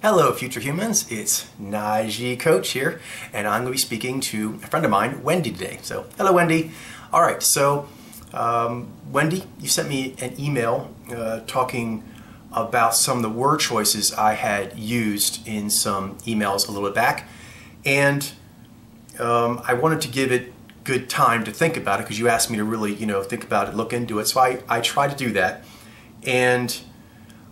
Hello future humans, it's Najee Coach here, and I'm going to be speaking to a friend of mine, Wendy, today. So, hello Wendy. Alright, so Wendy, you sent me an email talking about some of the word choices I had used in some emails a little bit back, and I wanted to give it good time to think about it because you asked me to really, think about it, look into it, so I tried to do that, and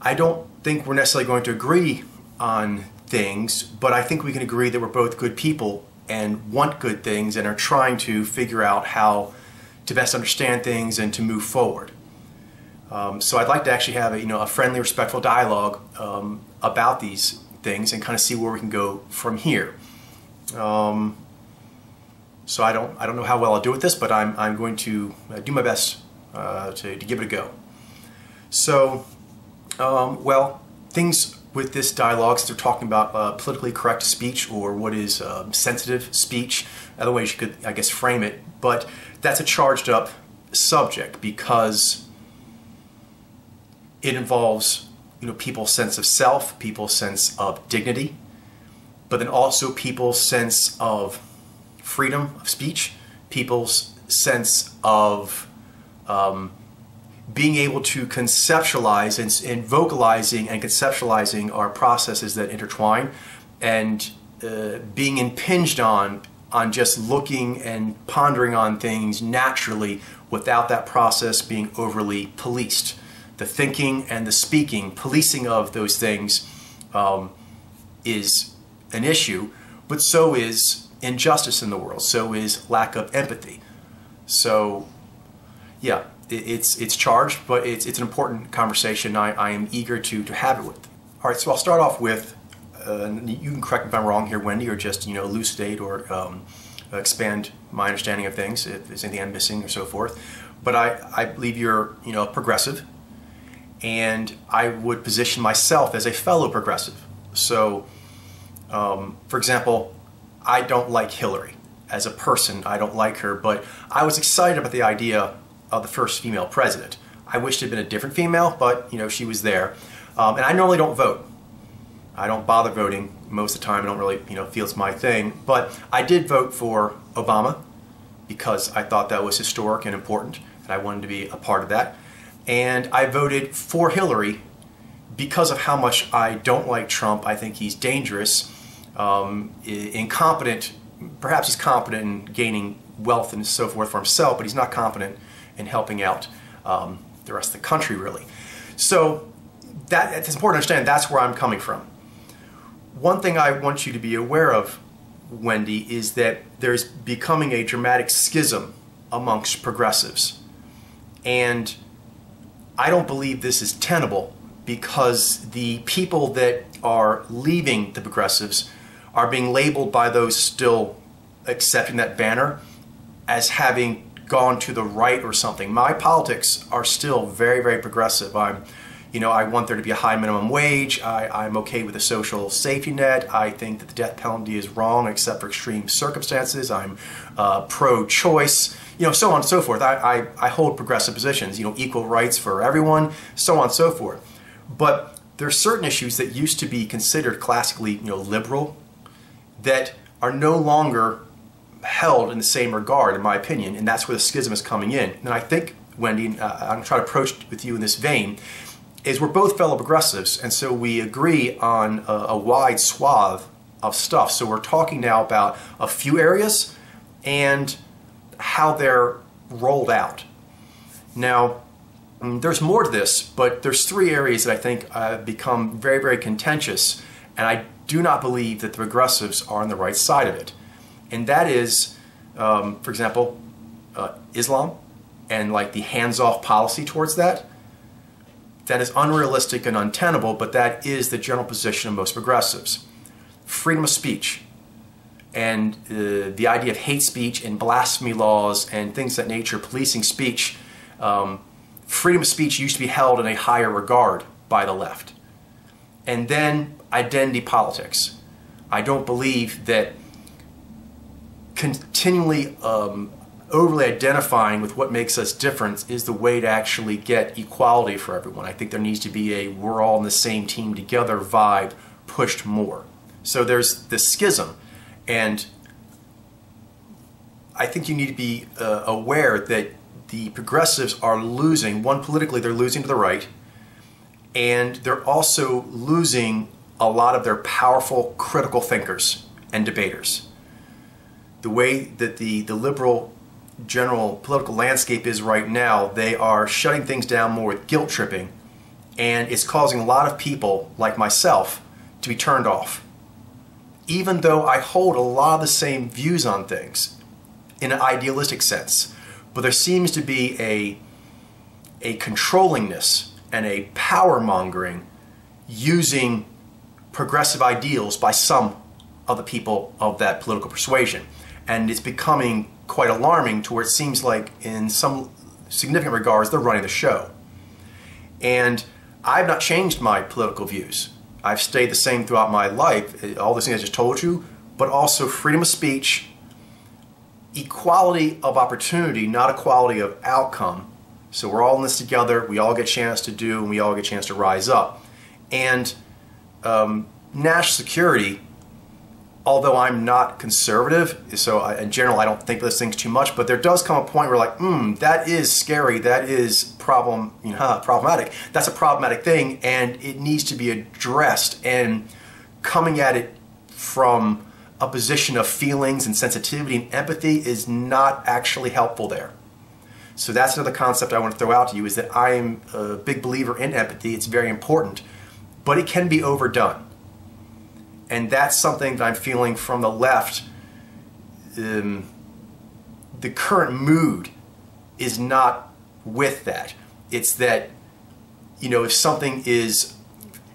I don't think we're necessarily going to agree on things, but I think we can agree that we're both good people and want good things and are trying to figure out how to best understand things and to move forward. So I'd like to actually have a friendly, respectful dialogue about these things and kind of see where we can go from here. So I don't know how well I'll do with this, but I'm going to do my best to give it a go. So, well, things with this dialogue, they're talking about politically correct speech, or what is sensitive speech. Other ways you could, I guess, frame it, but that's a charged up subject because it involves, people's sense of self, people's sense of dignity, but then also people's sense of freedom of speech, people's sense of being able to conceptualize and vocalizing and conceptualizing our processes that intertwine, and being impinged on just looking and pondering on things naturally without that process being overly policed. The thinking and the speaking, policing of those things is an issue, but so is injustice in the world, so is lack of empathy. So yeah, it's charged, but it's an important conversation I am eager to have it with. All right, so I'll start off with, you can correct me if I'm wrong here, Wendy, or just elucidate or expand my understanding of things if there's anything I'm missing or so forth. But I believe you're progressive, and I would position myself as a fellow progressive. So, for example, I don't like Hillary as a person. I don't like her, but I was excited about the idea of the first female president. I wished it had been a different female, but she was there. And I normally don't vote. I don't bother voting most of the time. I don't really feel it's my thing. But I did vote for Obama because I thought that was historic and important, and I wanted to be a part of that. And I voted for Hillary because of how much I don't like Trump. I think he's dangerous, incompetent. Perhaps he's competent in gaining wealth and so forth for himself, but he's not competent in helping out the rest of the country, really. So it's important to understand that's where I'm coming from. One thing I want you to be aware of, Wendy, is that there's becoming a dramatic schism amongst progressives. And I don't believe this is tenable, because the people that are leaving the progressives are being labeled by those still accepting that banner as having gone to the right or something. My politics are still very, very progressive. I want there to be a high minimum wage. I'm okay with a social safety net. I think that the death penalty is wrong except for extreme circumstances. I'm pro-choice, so on and so forth. I hold progressive positions, equal rights for everyone, so on and so forth. But there are certain issues that used to be considered classically, liberal, that are no longer held in the same regard, in my opinion, and that's where the schism is coming in. And I think, Wendy, I'm going to try to approach it with you in this vein, is we're both fellow progressives, and so we agree on a wide swath of stuff. So we're talking now about a few areas and how they're rolled out. Now, there's more to this, but there's three areas that I think have become very, very contentious, and I do not believe that the progressives are on the right side of it. And that is, for example, Islam and like the hands-off policy towards that. That is unrealistic and untenable, but that is the general position of most progressives. Freedom of speech and the idea of hate speech and blasphemy laws and things of that nature, policing speech. Freedom of speech used to be held in a higher regard by the left. And then identity politics. I don't believe that continually overly identifying with what makes us different is the way to actually get equality for everyone. I think there needs to be a we're all on the same team together vibe pushed more. So there's this schism, and I think you need to be aware that the progressives are losing. One, politically, they're losing to the right, and they're also losing a lot of their powerful critical thinkers and debaters. The way that the liberal general political landscape is right now, they are shutting things down more with guilt tripping, and it's causing a lot of people like myself to be turned off. Even though I hold a lot of the same views on things in an idealistic sense, but there seems to be a controllingness and a power mongering using progressive ideals by some of the people of that political persuasion. And it's becoming quite alarming to where it seems like in some significant regards they're running the show. And I've not changed my political views. I've stayed the same throughout my life, all the things I just told you, but also freedom of speech, equality of opportunity, not equality of outcome. So we're all in this together, we all get a chance to do, and we all get a chance to rise up. And national security, although I'm not conservative, so in general I don't think those things too much, but there does come a point where like, that is scary, that is problematic. That's a problematic thing, and it needs to be addressed, and coming at it from a position of feelings and sensitivity and empathy is not actually helpful there. So that's another concept I want to throw out to you, is that I am a big believer in empathy. It's very important, but it can be overdone. And that's something that I'm feeling from the left. The current mood is not with that. It's that, if something is,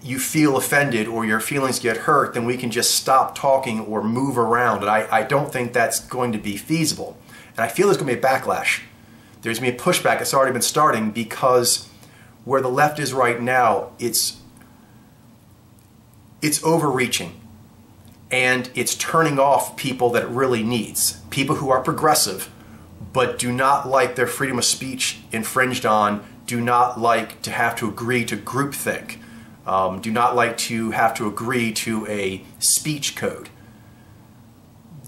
you feel offended or your feelings get hurt, then we can just stop talking or move around. And I don't think that's going to be feasible. And I feel there's going to be a backlash. There's going to be a pushback. It's already been starting, because where the left is right now, it's overreaching. And it's turning off people that it really needs. People who are progressive, but do not like their freedom of speech infringed on, do not like to have to agree to groupthink, do not like to have to agree to a speech code.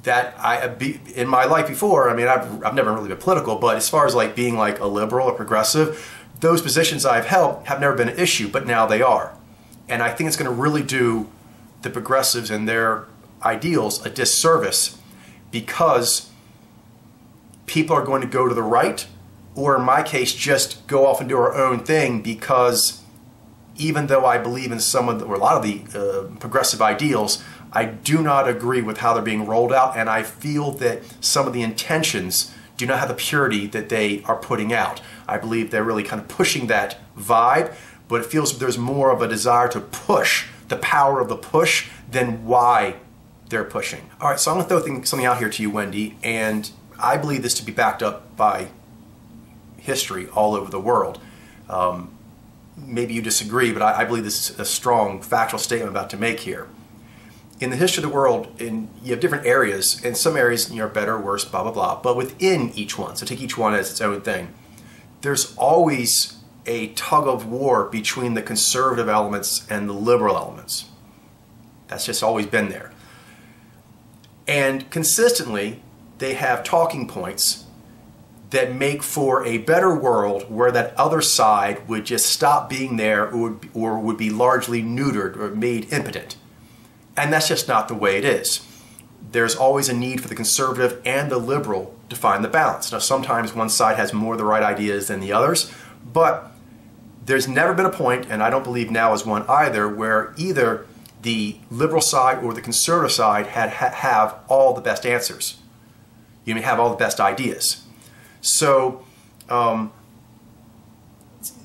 That in my life before, I've never really been political, but as far as like being like a liberal or progressive, those positions I've held have never been an issue, but now they are. And I think it's going to really do the progressives and their ideals a disservice, because people are going to go to the right, or in my case just go off and do our own thing, because even though I believe in some of or a lot of the progressive ideals, I do not agree with how they're being rolled out, and I feel that some of the intentions do not have the purity that they are putting out. I believe they're really kind of pushing that vibe, but it feels there's more of a desire to push, the power of the push, than why they're pushing. All right, so I'm going to throw something out here to you, Wendy, and I believe this to be backed up by history all over the world. Maybe you disagree, but I believe this is a strong factual statement I'm about to make here. In the history of the world, you have different areas, and some areas are better, worse, blah, blah, blah, but within each one, so take each one as its own thing, there's always a tug of war between the conservative elements and the liberal elements. That's just always been there. And consistently, they have talking points that make for a better world where that other side would just stop being there, or would be largely neutered or made impotent. And that's just not the way it is. There's always a need for the conservative and the liberal to find the balance. Now, sometimes one side has more of the right ideas than the others, but there's never been a point, and I don't believe now is one either, where either the liberal side or the conservative side have all the best answers. You may have all the best ideas. So I'm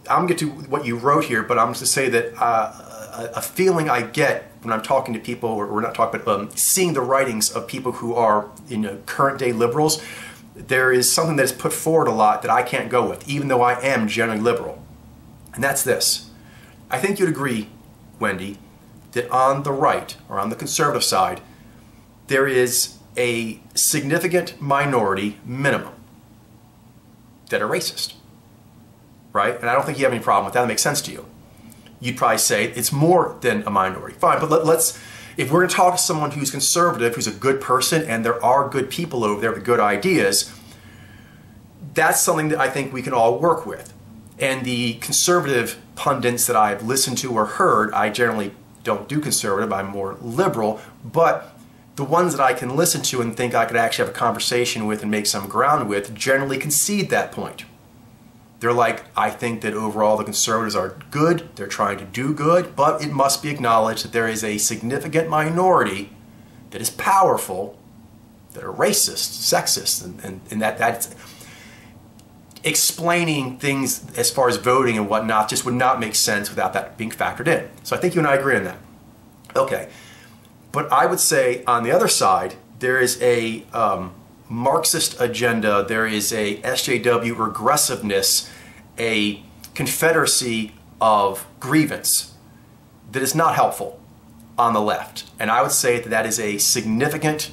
going to get to what you wrote here, but I'm going to say that a feeling I get when I'm talking to people, or we're not talking, but seeing the writings of people who are current day liberals, there is something that is put forward a lot that I can't go with, even though I am generally liberal. And that's this. I think you'd agree, Wendy, that on the right, or on the conservative side, there is a significant minority minimum that are racist, right? And I don't think you have any problem with that. That makes sense to you. you'd probably say it's more than a minority. Fine, but let's, if we're going to talk to someone who's conservative, who's a good person, and there are good people over there with good ideas, that's something that I think we can all work with. And the conservative pundits that I've listened to or heard, I generally don't do conservative, I'm more liberal, but the ones that I can listen to and think I could actually have a conversation with and make some ground with generally concede that point. They're like, I think that overall the conservatives are good, they're trying to do good, but it must be acknowledged that there is a significant minority that is powerful, that are racist, sexist, and that's explaining things as far as voting and whatnot just would not make sense without that being factored in. So I think you and I agree on that. Okay, but I would say on the other side, there is a Marxist agenda, there is a SJW regressiveness, a confederacy of grievance that is not helpful on the left. And I would say that that is a significant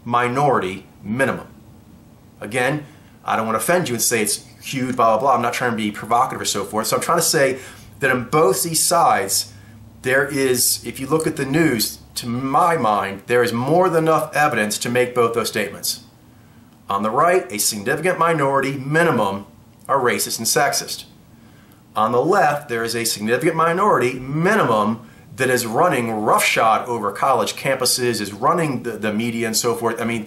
minority minimum. Again, I don't want to offend you and say it's huge, blah, blah, blah. I'm not trying to be provocative or so forth. So I'm trying to say that on both these sides, there is, if you look at the news, to my mind, there is more than enough evidence to make both those statements. On the right, a significant minority minimum are racist and sexist. On the left, there is a significant minority minimum that is running roughshod over college campuses, is running the media and so forth. I mean,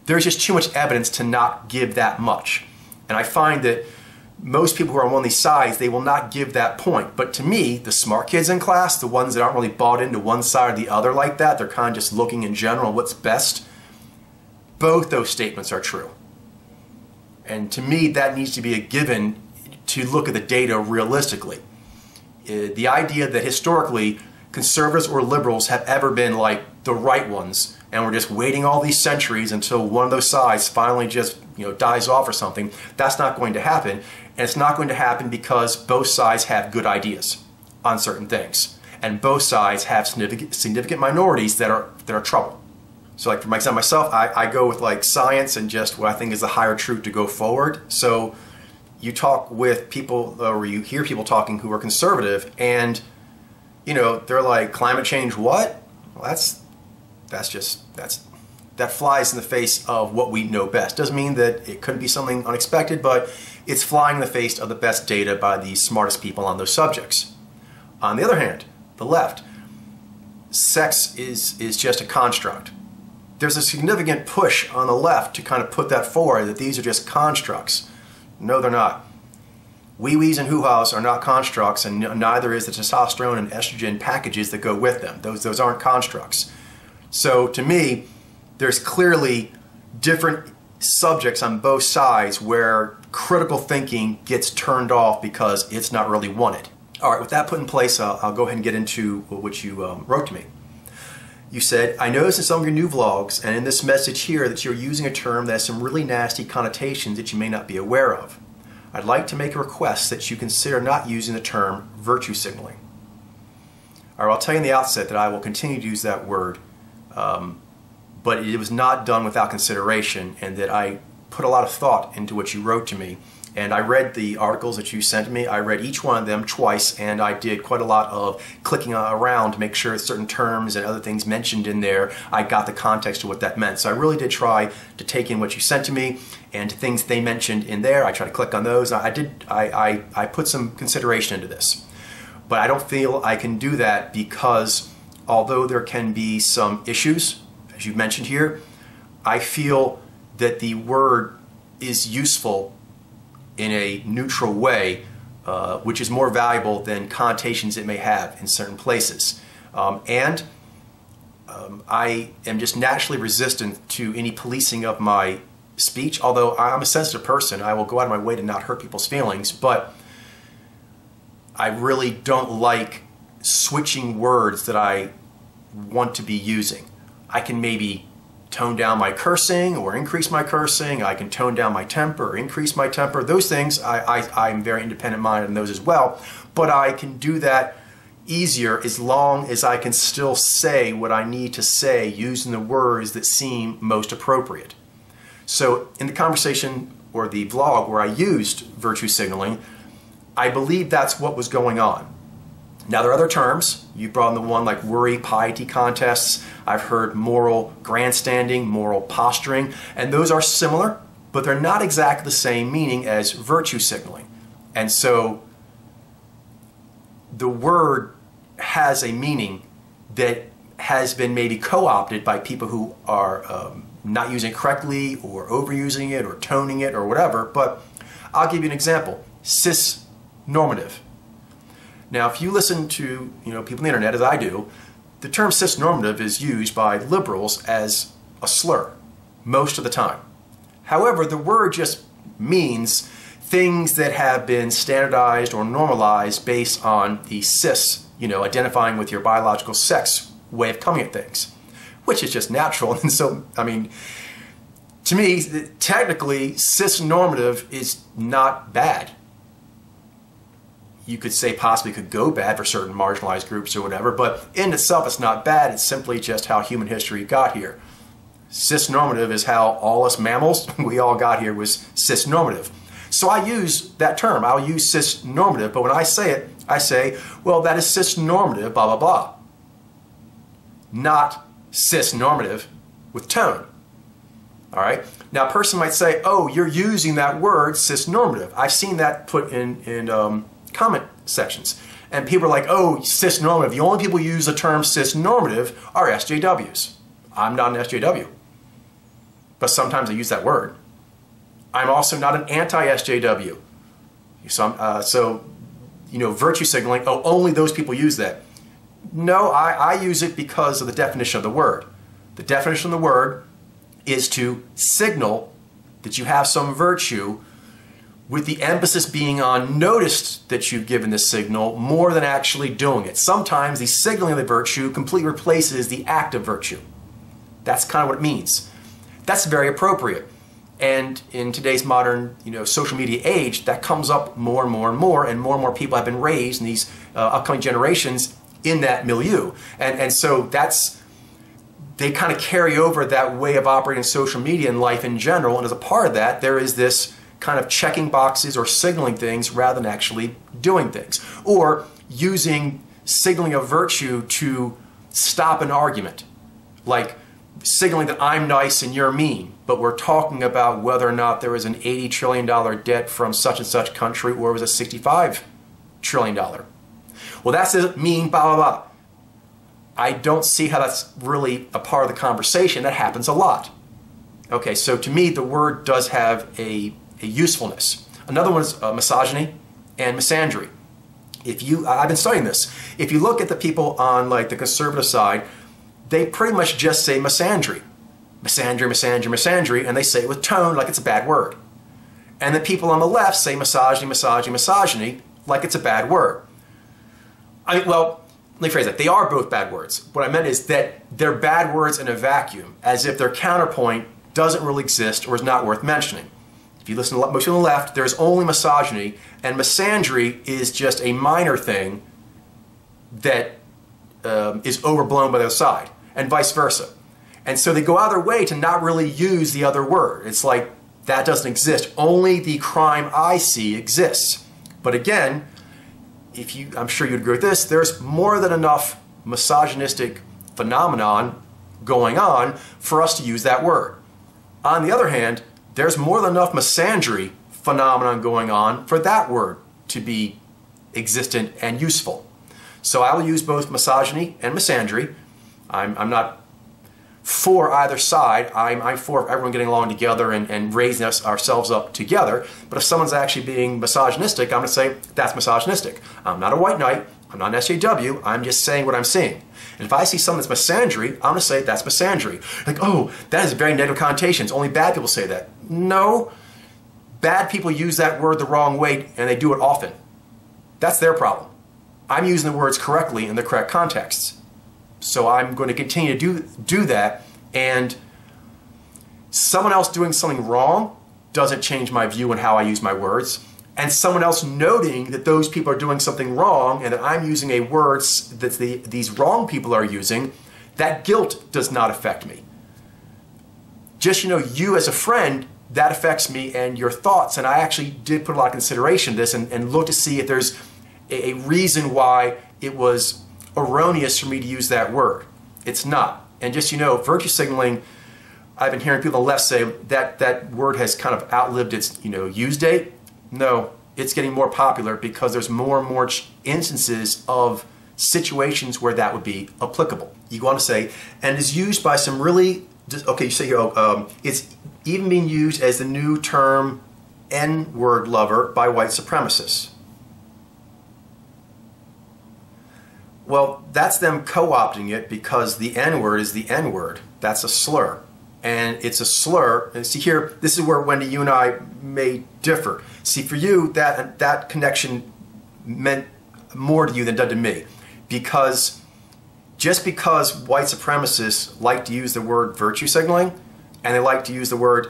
there's just too much evidence to not give that much. And I find that most people who are on one of these sides, they will not give that point. But to me, the smart kids in class, the ones that aren't really bought into one side or the other like that, they're kind of just looking in general what's best, both those statements are true. And to me, that needs to be a given to look at the data realistically. The idea that historically conservatives or liberals have ever been like the right ones, and we're just waiting all these centuries until one of those sides finally just dies off or something, that's not going to happen. And it's not going to happen because both sides have good ideas on certain things. And both sides have significant minorities that are trouble. So like for myself, I go with like science and just what I think is the higher truth to go forward. So you talk with people, or you hear people talking who are conservative, and they're like, climate change what? Well, that flies in the face of what we know best. Doesn't mean that it couldn't be something unexpected, but it's flying in the face of the best data by the smartest people on those subjects. On the other hand, the left, sex is just a construct. There's a significant push on the left to kind of put that forward, that these are just constructs. No, they're not. Wee-wees and hoo-haws are not constructs, and neither is the testosterone and estrogen packages that go with them. Those aren't constructs. So to me, there's clearly different subjects on both sides where critical thinking gets turned off because it's not really wanted. All right, with that put in place, I'll go ahead and get into what you wrote to me. You said, I noticed in some of your new vlogs and in this message here that you're using a term that has some really nasty connotations that you may not be aware of. I'd like to make a request that you consider not using the term virtue signaling. All right, I'll tell you in the outset that I will continue to use that word, but it was not done without consideration, and that I put a lot of thought into what you wrote to me. And I read the articles that you sent me. I read each one of them twice, and I did quite a lot of clicking around to make sure certain terms and other things mentioned in there, I got the context of what that meant. So I really did try to take in what you sent to me, and things they mentioned in there, I tried to click on those. I put some consideration into this. But I don't feel I can do that because although there can be some issues, as you mentioned here, I feel that the word is useful in a neutral way, which is more valuable than connotations it may have in certain places. I am just naturally resistant to any policing of my speech, although I'm a sensitive person. I will go out of my way to not hurt people's feelings, but I really don't like switching words that I want to be using. I can maybe tone down my cursing or increase my cursing. I can tone down my temper or increase my temper. Those things, I'm very independent-minded in those as well. But I can do that easier as long as I can still say what I need to say using the words that seem most appropriate. So in the conversation or the vlog where I used virtue signaling, I believe that's what was going on. Now there are other terms. You brought in the one like worry, piety contests. I've heard moral grandstanding, moral posturing, and those are similar, but they're not exactly the same meaning as virtue signaling. And so the word has a meaning that has been maybe co-opted by people who are not using it correctly or overusing it or toning it or whatever, but I'll give you an example. Cis-normative. Now, if you listen to people on the internet, as I do, the term cis-normative is used by liberals as a slur most of the time. However, the word just means things that have been standardized or normalized based on the cis, identifying with your biological sex way of coming at things, which is just natural. And so, I mean, to me, technically, cis-normative is not bad. You could say possibly could go bad for certain marginalized groups or whatever, but in itself it's not bad. It's simply just how human history got here. Cis-normative is how all us mammals, we all got here, was cis-normative. So I use that term. I'll use cis-normative, but when I say it, I say, well, that is cis-normative, blah, blah, blah. Not cis-normative with tone. All right? Now, a person might say, oh, you're using that word cis-normative. I've seen that put in comment sections. And people are like, oh, cis-normative. The only people who use the term cis-normative are SJWs. I'm not an SJW. But sometimes I use that word. I'm also not an anti-SJW. So, virtue signaling, oh, only those people use that. No, I use it because of the definition of the word. The definition of the word is to signal that you have some virtue, with the emphasis being on notice that you've given this signal more than actually doing it. Sometimes the signaling of the virtue completely replaces the act of virtue. That's kind of what it means. That's very appropriate. And in today's modern, social media age, that comes up more and more and more, and more people have been raised in these upcoming generations in that milieu. And so they kind of carry over that way of operating social media and life in general, and as a part of that, there is this kind of checking boxes or signaling things rather than actually doing things. Or using signaling of virtue to stop an argument. Like signaling that I'm nice and you're mean, but we're talking about whether or not there was an $80 trillion debt from such and such country or it was a $65 trillion. Well, that's a mean, blah, blah, blah. I don't see how that's really a part of the conversation. That happens a lot. Okay, so to me, the word does have a usefulness. Another one is misogyny and misandry. I've been studying this. If you look at the people on like the conservative side, they pretty much just say misandry. Misandry, misandry, misandry, and they say it with tone like it's a bad word. And the people on the left say misogyny, misogyny, misogyny like it's a bad word. Well, let me phrase that. They are both bad words. What I meant is that they're bad words in a vacuum, as if their counterpoint doesn't really exist or is not worth mentioning. If you listen to most on the left, there's only misogyny, and misandry is just a minor thing that is overblown by the other side, and vice versa. And so they go out of their way to not really use the other word. It's like, that doesn't exist. Only the crime I see exists. But again, I'm sure you'd agree with this, there's more than enough misogynistic phenomenon going on for us to use that word. On the other hand, there's more than enough misandry phenomenon going on for that word to be existent and useful. So I will use both misogyny and misandry. I'm not for either side. I'm for everyone getting along together and raising ourselves up together. But if someone's actually being misogynistic, I'm going to say that's misogynistic. I'm not a white knight. I'm not an SJW. I'm just saying what I'm seeing. And if I see something that's misandry, I'm going to say that's misandry. Like, oh, that has very negative connotations. Only bad people say that. No. Bad people use that word the wrong way, and they do it often. That's their problem. I'm using the words correctly in the correct contexts. So I'm going to continue to do that, and someone else doing something wrong doesn't change my view on how I use my words. And someone else noting that those people are doing something wrong and that I'm using a word that these wrong people are using, that guilt does not affect me. Just, you as a friend, that affects me and your thoughts. And I actually did put a lot of consideration to this and look to see if there's a reason why it was erroneous for me to use that word. It's not. And just, you know, virtue signaling, I've been hearing people on the left say that that word has kind of outlived its, you know, use date. No, it's getting more popular because there's more and more instances of situations where that would be applicable. You want to say, and is used by some really, okay, you say, it's even being used as the new term N-word lover by white supremacists. Well, that's them co-opting it because the N-word is the N-word. That's a slur. And it's a slur. And see here, this is where, Wendy, you and I may differ. See, for you, that connection meant more to you than it did to me. Because just because white supremacists like to use the word virtue signaling and they like to use the word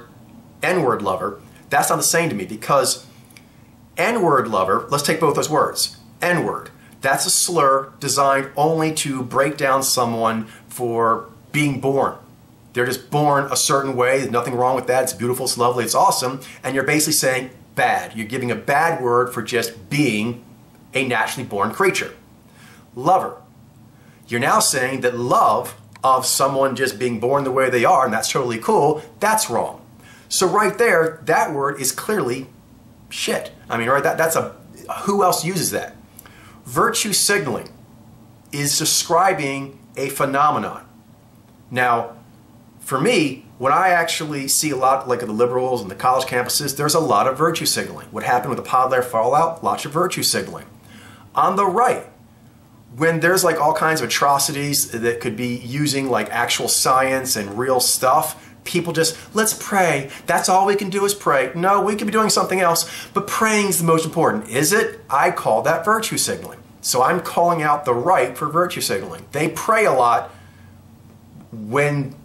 N-word lover, that's not the same to me, because N-word lover, let's take both those words. N-word, that's a slur designed only to break down someone for being born. They're just born a certain way. There's nothing wrong with that. It's beautiful, it's lovely, it's awesome. And you're basically saying bad. You're giving a bad word for just being a naturally born creature. Lover. You're now saying that love of someone just being born the way they are, and that's totally cool, that's wrong. So right there, that word is clearly shit. I mean, right? That's a, who else uses that? Virtue signaling is describing a phenomenon. Now, for me, when I actually see a lot, like at the liberals and the college campuses, there's a lot of virtue signaling. What happened with the Podler fallout? Lots of virtue signaling. On the right, when there's like all kinds of atrocities that could be using like actual science and real stuff, people just, let's pray. That's all we can do is pray. No, we could be doing something else, but praying is the most important. Is it? I call that virtue signaling. So I'm calling out the right for virtue signaling. They pray a lot when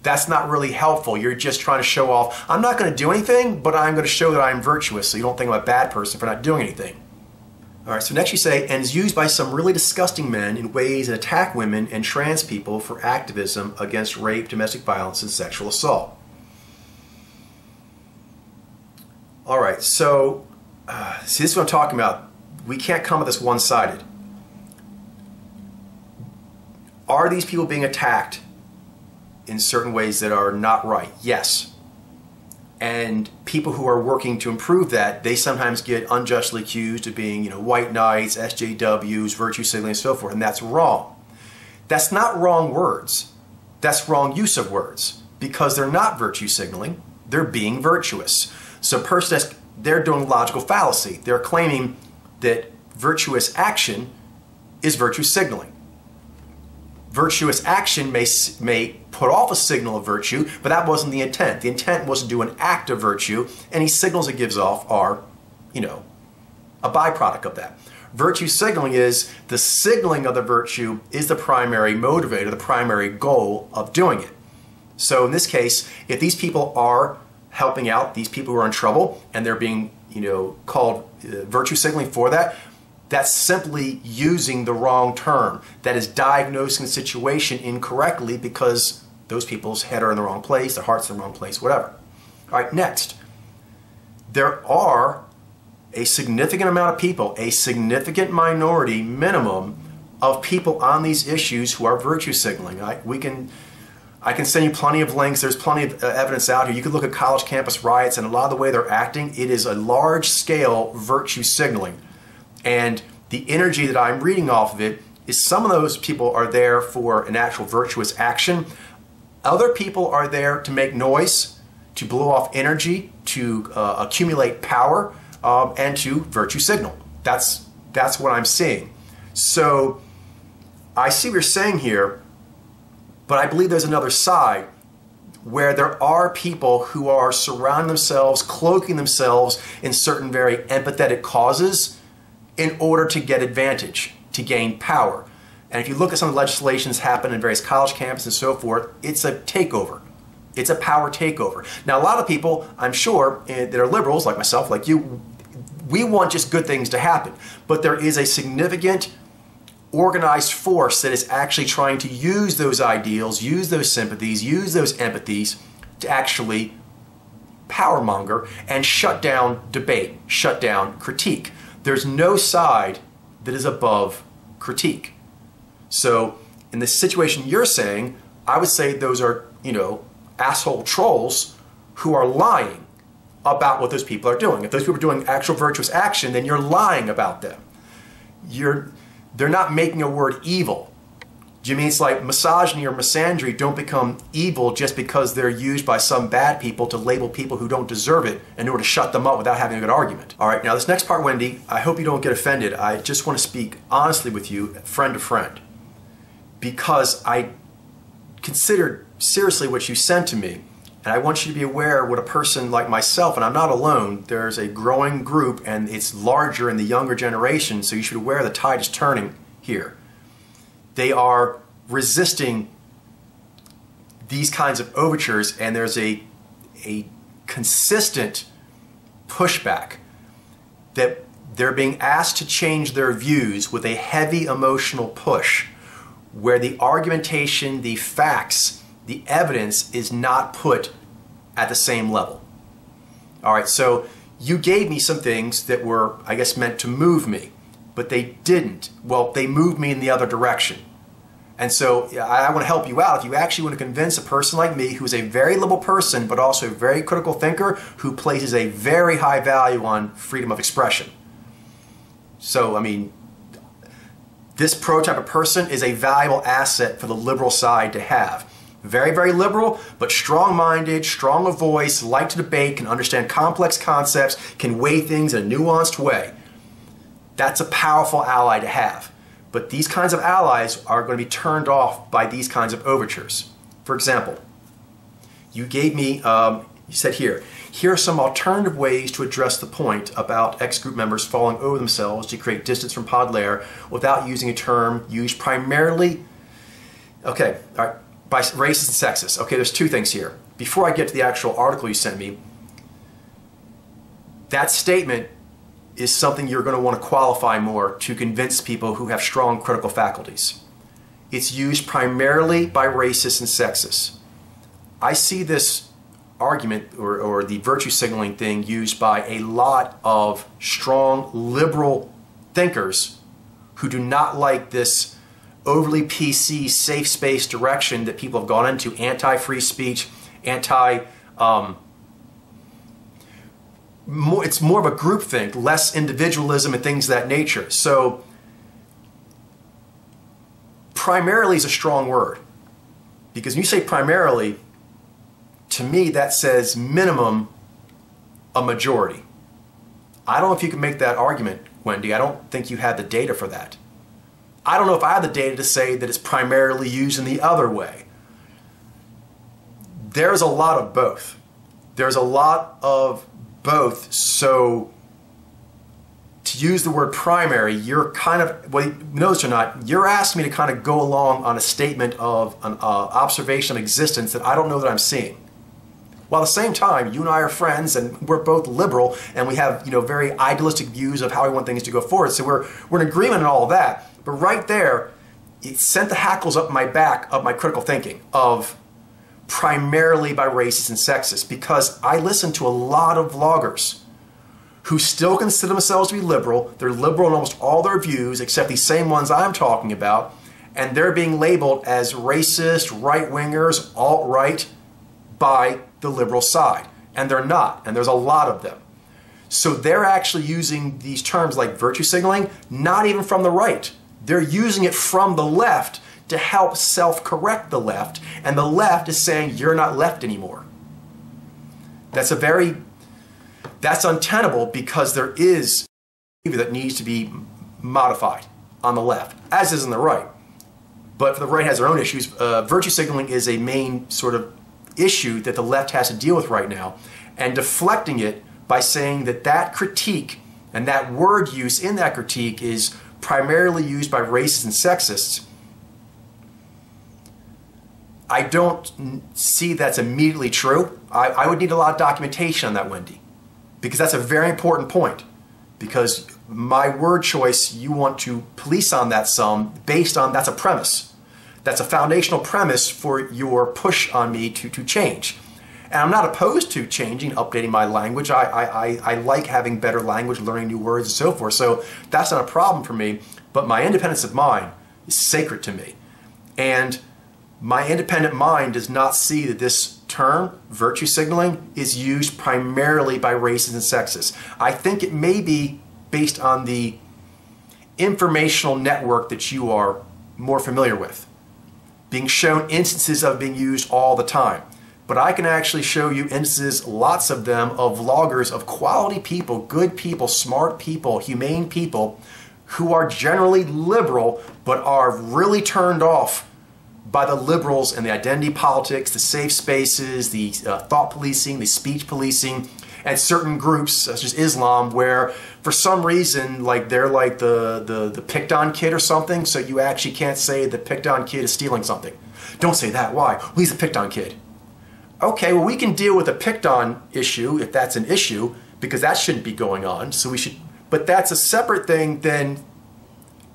that's not really helpful. You're just trying to show off. I'm not going to do anything, but I'm going to show that I'm virtuous, so you don't think I'm a bad person for not doing anything. All right, so next you say, and is used by some really disgusting men in ways that attack women and trans people for activism against rape, domestic violence, and sexual assault. All right, so see, this is what I'm talking about. We can't come at this one-sided. Are these people being attacked in certain ways that are not right? Yes. And people who are working to improve that, they sometimes get unjustly accused of being, you know, white knights, SJWs, virtue signaling, and so forth, and that's wrong. That's not wrong words. That's wrong use of words, because they're not virtue signaling. They're being virtuous. So a person, they're doing logical fallacy. They're claiming that virtuous action is virtue signaling. Virtuous action may put off a signal of virtue, but that wasn't the intent. The intent was to do an act of virtue, and any signals it gives off are, you know, a byproduct of that. Virtue signaling is the signaling of the virtue is the primary motivator, the primary goal of doing it. So in this case, if these people are helping out these people who are in trouble, and they're being, you know, called virtue signaling for that, that's simply using the wrong term. That is diagnosing the situation incorrectly because those people's head are in the wrong place, their heart's in the wrong place, whatever. All right, next. There are a significant amount of people, a significant minority minimum of people on these issues who are virtue signaling. I can send you plenty of links. There's plenty of evidence out here. You can look at college campus riots, and a lot of the way they're acting, it is a large-scale virtue signaling. And the energy that I'm reading off of it is some of those people are there for an actual virtuous action. Other people are there to make noise, to blow off energy, to accumulate power, and to virtue signal. That's what I'm seeing. So I see what you're saying here, but I believe there's another side where there are people who are surrounding themselves, cloaking themselves in certain very empathetic causes in order to get advantage, to gain power. And if you look at some of the legislations happen in various college campuses and so forth, it's a takeover. It's a power takeover. Now, a lot of people, I'm sure, that are liberals, like myself, like you, we want just good things to happen. But there is a significant organized force that is actually trying to use those ideals, use those sympathies, use those empathies to actually powermonger and shut down debate, shut down critique. There's no side that is above critique. So in the situation you're saying, I would say those are, asshole trolls who are lying about what those people are doing. If those people are doing actual virtuous action, then you're lying about them. They're not making a word evil. Do you mean it's like misogyny or misandry don't become evil just because they're used by some bad people to label people who don't deserve it in order to shut them up without having a good argument? All right, now this next part, Wendy, I hope you don't get offended. I just want to speak honestly with you, friend to friend, because I considered seriously what you sent to me, and I want you to be aware what a person like myself, and I'm not alone, there's a growing group and it's larger in the younger generation, so you should be aware the tide is turning here. They are resisting these kinds of overtures, and there's a consistent pushback that they're being asked to change their views with a heavy emotional push where the argumentation, the facts, the evidence is not put at the same level. All right, so you gave me some things that were, I guess, meant to move me, but they didn't. Well, they moved me in the other direction. And so I want to help you out. If you actually want to convince a person like me who's a very liberal person, but also a very critical thinker who places a very high value on freedom of expression. So, I mean, this prototype of person is a valuable asset for the liberal side to have. Very, very liberal, but strong-minded, strong of voice, like to debate, can understand complex concepts, can weigh things in a nuanced way. That's a powerful ally to have. But these kinds of allies are going to be turned off by these kinds of overtures. For example, you gave me, you said here are some alternative ways to address the point about ex-group members falling over themselves to create distance from Podlair without using a term used primarily, okay, all right, by racist and sexist. Okay, there's two things here. Before I get to the actual article you sent me, that statement is something you're going to want to qualify more to convince people who have strong critical faculties. It's used primarily by racists and sexists. I see this argument or the virtue signaling thing used by a lot of strong liberal thinkers who do not like this overly PC safe space direction that people have gone into, anti-free speech, it's more of a groupthink, less individualism and things of that nature. So primarily is a strong word, because when you say primarily, to me that says minimum a majority. I don't know if you can make that argument, Wendy. I don't think you have the data for that. I don't know if I have the data to say that it's primarily used in the other way. There's a lot of both. There's a lot of both. So to use the word primary, you're kind of, well, notice or not, you're asking me to kind of go along on a statement of an observation of existence that I don't know that I'm seeing. While at the same time, you and I are friends, and we're both liberal, and we have, very idealistic views of how we want things to go forward. So we're in agreement on all of that. But right there, it sent the hackles up my back of my critical thinking of primarily by racists and sexists, because I listen to a lot of vloggers who still consider themselves to be liberal. They're liberal in almost all their views, except these same ones I'm talking about, and they're being labeled as racist, right-wingers, alt-right by the liberal side. And they're not, and there's a lot of them. So they're actually using these terms like virtue signaling, not even from the right. They're using it from the left to help self-correct the left, and the left is saying you're not left anymore. That's untenable, because there is behavior that needs to be modified on the left, as is on the right. But the right has their own issues. Virtue signaling is a main sort of issue that the left has to deal with right now, and deflecting it by saying that that critique and that word use in that critique is primarily used by racists and sexists. I don't see that's immediately true. I would need a lot of documentation on that, Wendy, because that's a very important point. Because my word choice, you want to police on that some based on, that's a premise. That's a foundational premise for your push on me to change. And I'm not opposed to changing, updating my language. I like having better language, learning new words and so forth. So that's not a problem for me. But my independence of mind is sacred to me. And my independent mind does not see that this term, virtue signaling, is used primarily by racists and sexists. I think it may be based on the informational network that you are more familiar with, being shown instances of being used all the time. But I can actually show you instances, lots of them, of vloggers, of quality people, good people, smart people, humane people, who are generally liberal, but are really turned off by the liberals and the identity politics, the safe spaces, the thought policing, the speech policing, and certain groups, such as Islam, where for some reason, like they're like the picked on kid or something, so you actually can't say the picked on kid is stealing something. Don't say that. Why? Well, he's a picked on kid. Okay, well, we can deal with a picked on issue if that's an issue, because that shouldn't be going on. So we should, but that's a separate thing than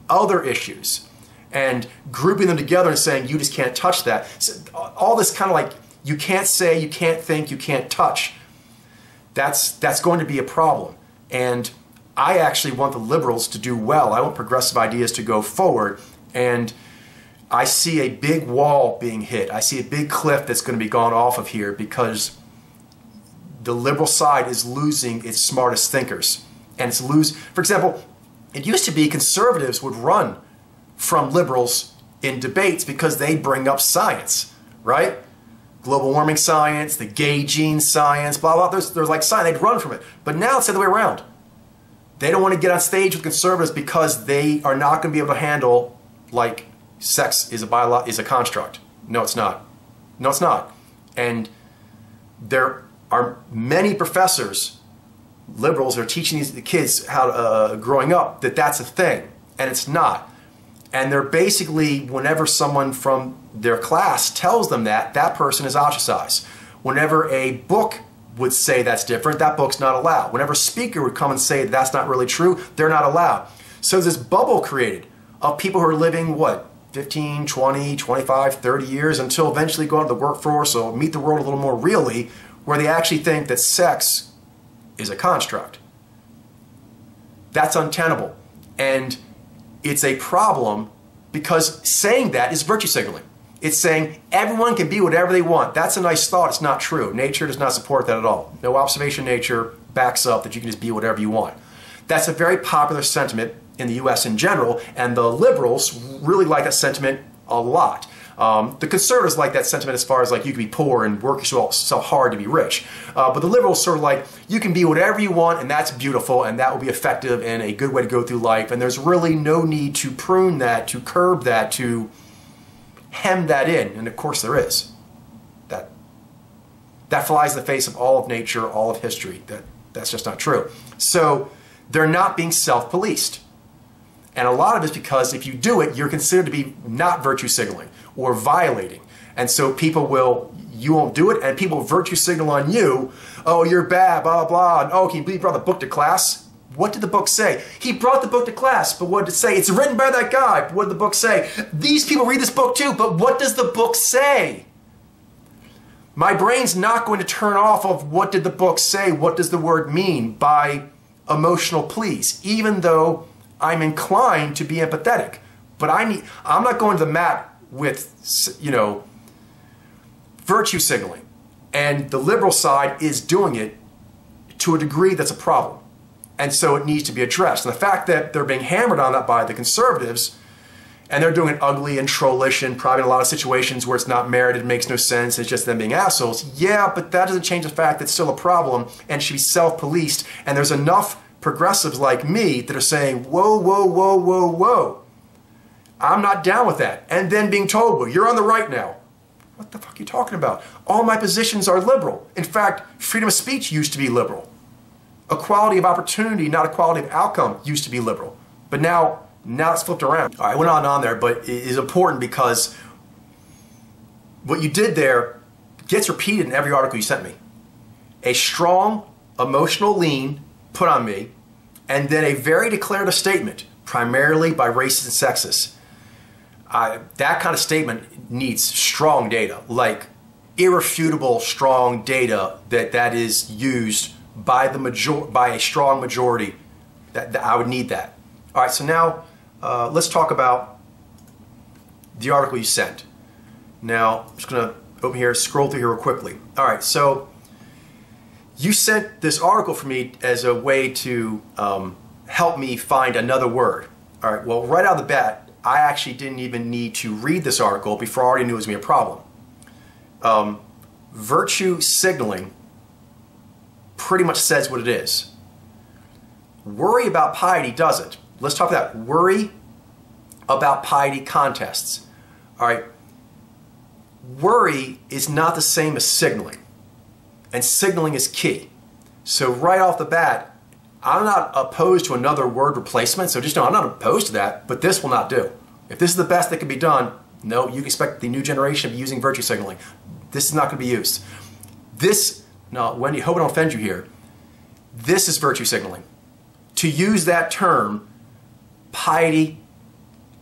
other issues, and grouping them together and saying you just can't touch that. So all this kind of like you can't say, you can't think, you can't touch. That's going to be a problem. And I actually want the liberals to do well. I want progressive ideas to go forward. And I see a big wall being hit. I see a big cliff that's going to be gone off of here because the liberal side is losing its smartest thinkers. And it's for example, it used to be conservatives would run from liberals in debates because they bring up science, right? Global warming science, the gay gene science, blah, blah. There's like science. They'd run from it. But now it's the other way around. They don't want to get on stage with conservatives because they are not going to be able to handle, like, sex is a construct. No, it's not. No, it's not. And there are many professors, liberals, are teaching the kids how growing up that that's a thing, and it's not. And they're basically, whenever someone from their class tells them that, that person is ostracized. Whenever a book would say that's different, that book's not allowed. Whenever a speaker would come and say that's not really true, they're not allowed. So there's this bubble created of people who are living, what, 15, 20, 25, 30 years until eventually go into the workforce or meet the world a little more really, where they actually think that sex is a construct. That's untenable. And it's a problem because saying that is virtue signaling. It's saying everyone can be whatever they want. That's a nice thought. It's not true. Nature does not support that at all. No observation of nature backs up that you can just be whatever you want. That's a very popular sentiment in the US in general, and the liberals really like that sentiment a lot. The conservatives like that sentiment as far as like you can be poor and work yourself so hard to be rich. But the liberals sort of like you can be whatever you want and that's beautiful and that will be effective and a good way to go through life, and there's really no need to prune that, to curb that, to hem that in, and of course there is. That flies in the face of all of nature, all of history. That's just not true. So they're not being self-policed. And a lot of it is because if you do it, you're considered to be not virtue signaling or violating. And so you won't do it, and people virtue signal on you. Oh, you're bad, blah, blah, blah. And, oh, can you believe you brought the book to class? What did the book say? He brought the book to class, but what did it say? It's written by that guy, but what did the book say? These people read this book too, but what does the book say? My brain's not going to turn off of what did the book say, what does the word mean by emotional pleas, even though I'm inclined to be empathetic. But I'm not going to the mat with, you know, virtue signaling. And the liberal side is doing it to a degree that's a problem. And so it needs to be addressed. And the fact that they're being hammered on that by the conservatives, and they're doing it ugly and trollish and probably in a lot of situations where it's not merited, it makes no sense, it's just them being assholes. Yeah, but that doesn't change the fact that it's still a problem and should be self-policed. And there's enough progressives like me that are saying, whoa, whoa, whoa, whoa, whoa. I'm not down with that. And then being told, well, you're on the right now. What the fuck are you talking about? All my positions are liberal. In fact, freedom of speech used to be liberal. Equality of opportunity, not equality of outcome, used to be liberal. But now it's flipped around. All right, I went on and on there, but it is important because what you did there gets repeated in every article you sent me. A strong emotional lean put on me, and then a very declarative statement, primarily by racists and sexists. That kind of statement needs strong data. Like, irrefutable, strong data that is used by a strong majority. That I would need that. All right, so now let's talk about the article you sent. Now, I'm just going to open here, scroll through here real quickly. All right, so you sent this article for me as a way to help me find another word. All right, well, right out of the bat, I actually didn't even need to read this article before I already knew it was going to be a problem. Virtue signaling pretty much says what it is. Worry about piety doesn't. Let's talk about that. Worry about piety contests. All right. Worry is not the same as signaling. And signaling is key. So right off the bat, I'm not opposed to another word replacement. So just know I'm not opposed to that, but this will not do. If this is the best that can be done, no, you can expect the new generation to be using virtue signaling. This is not going to be used. This, no, Wendy, hope I don't offend you here. This is virtue signaling. To use that term, piety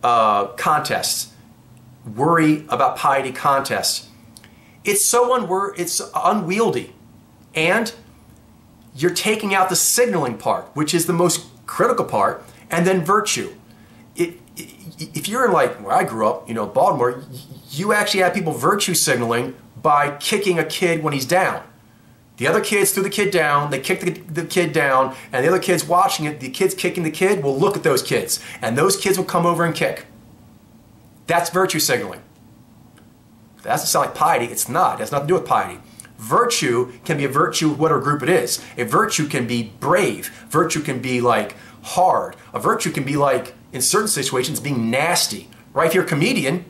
contests, worry about piety contests, it's unwieldy. And you're taking out the signaling part, which is the most critical part, and then virtue. If you're in, like where I grew up, Baltimore, you actually have people virtue signaling by kicking a kid when he's down. The other kids threw the kid down, they kicked the kid down, and the other kids watching it, the kids kicking the kid will look at those kids, and those kids will come over and kick. That's virtue signaling. That doesn't sound like piety. It's not. It has nothing to do with piety. Virtue can be a virtue of whatever group it is. A virtue can be brave. Virtue can be like hard. A virtue can be like, in certain situations, being nasty. Right? If you're a comedian,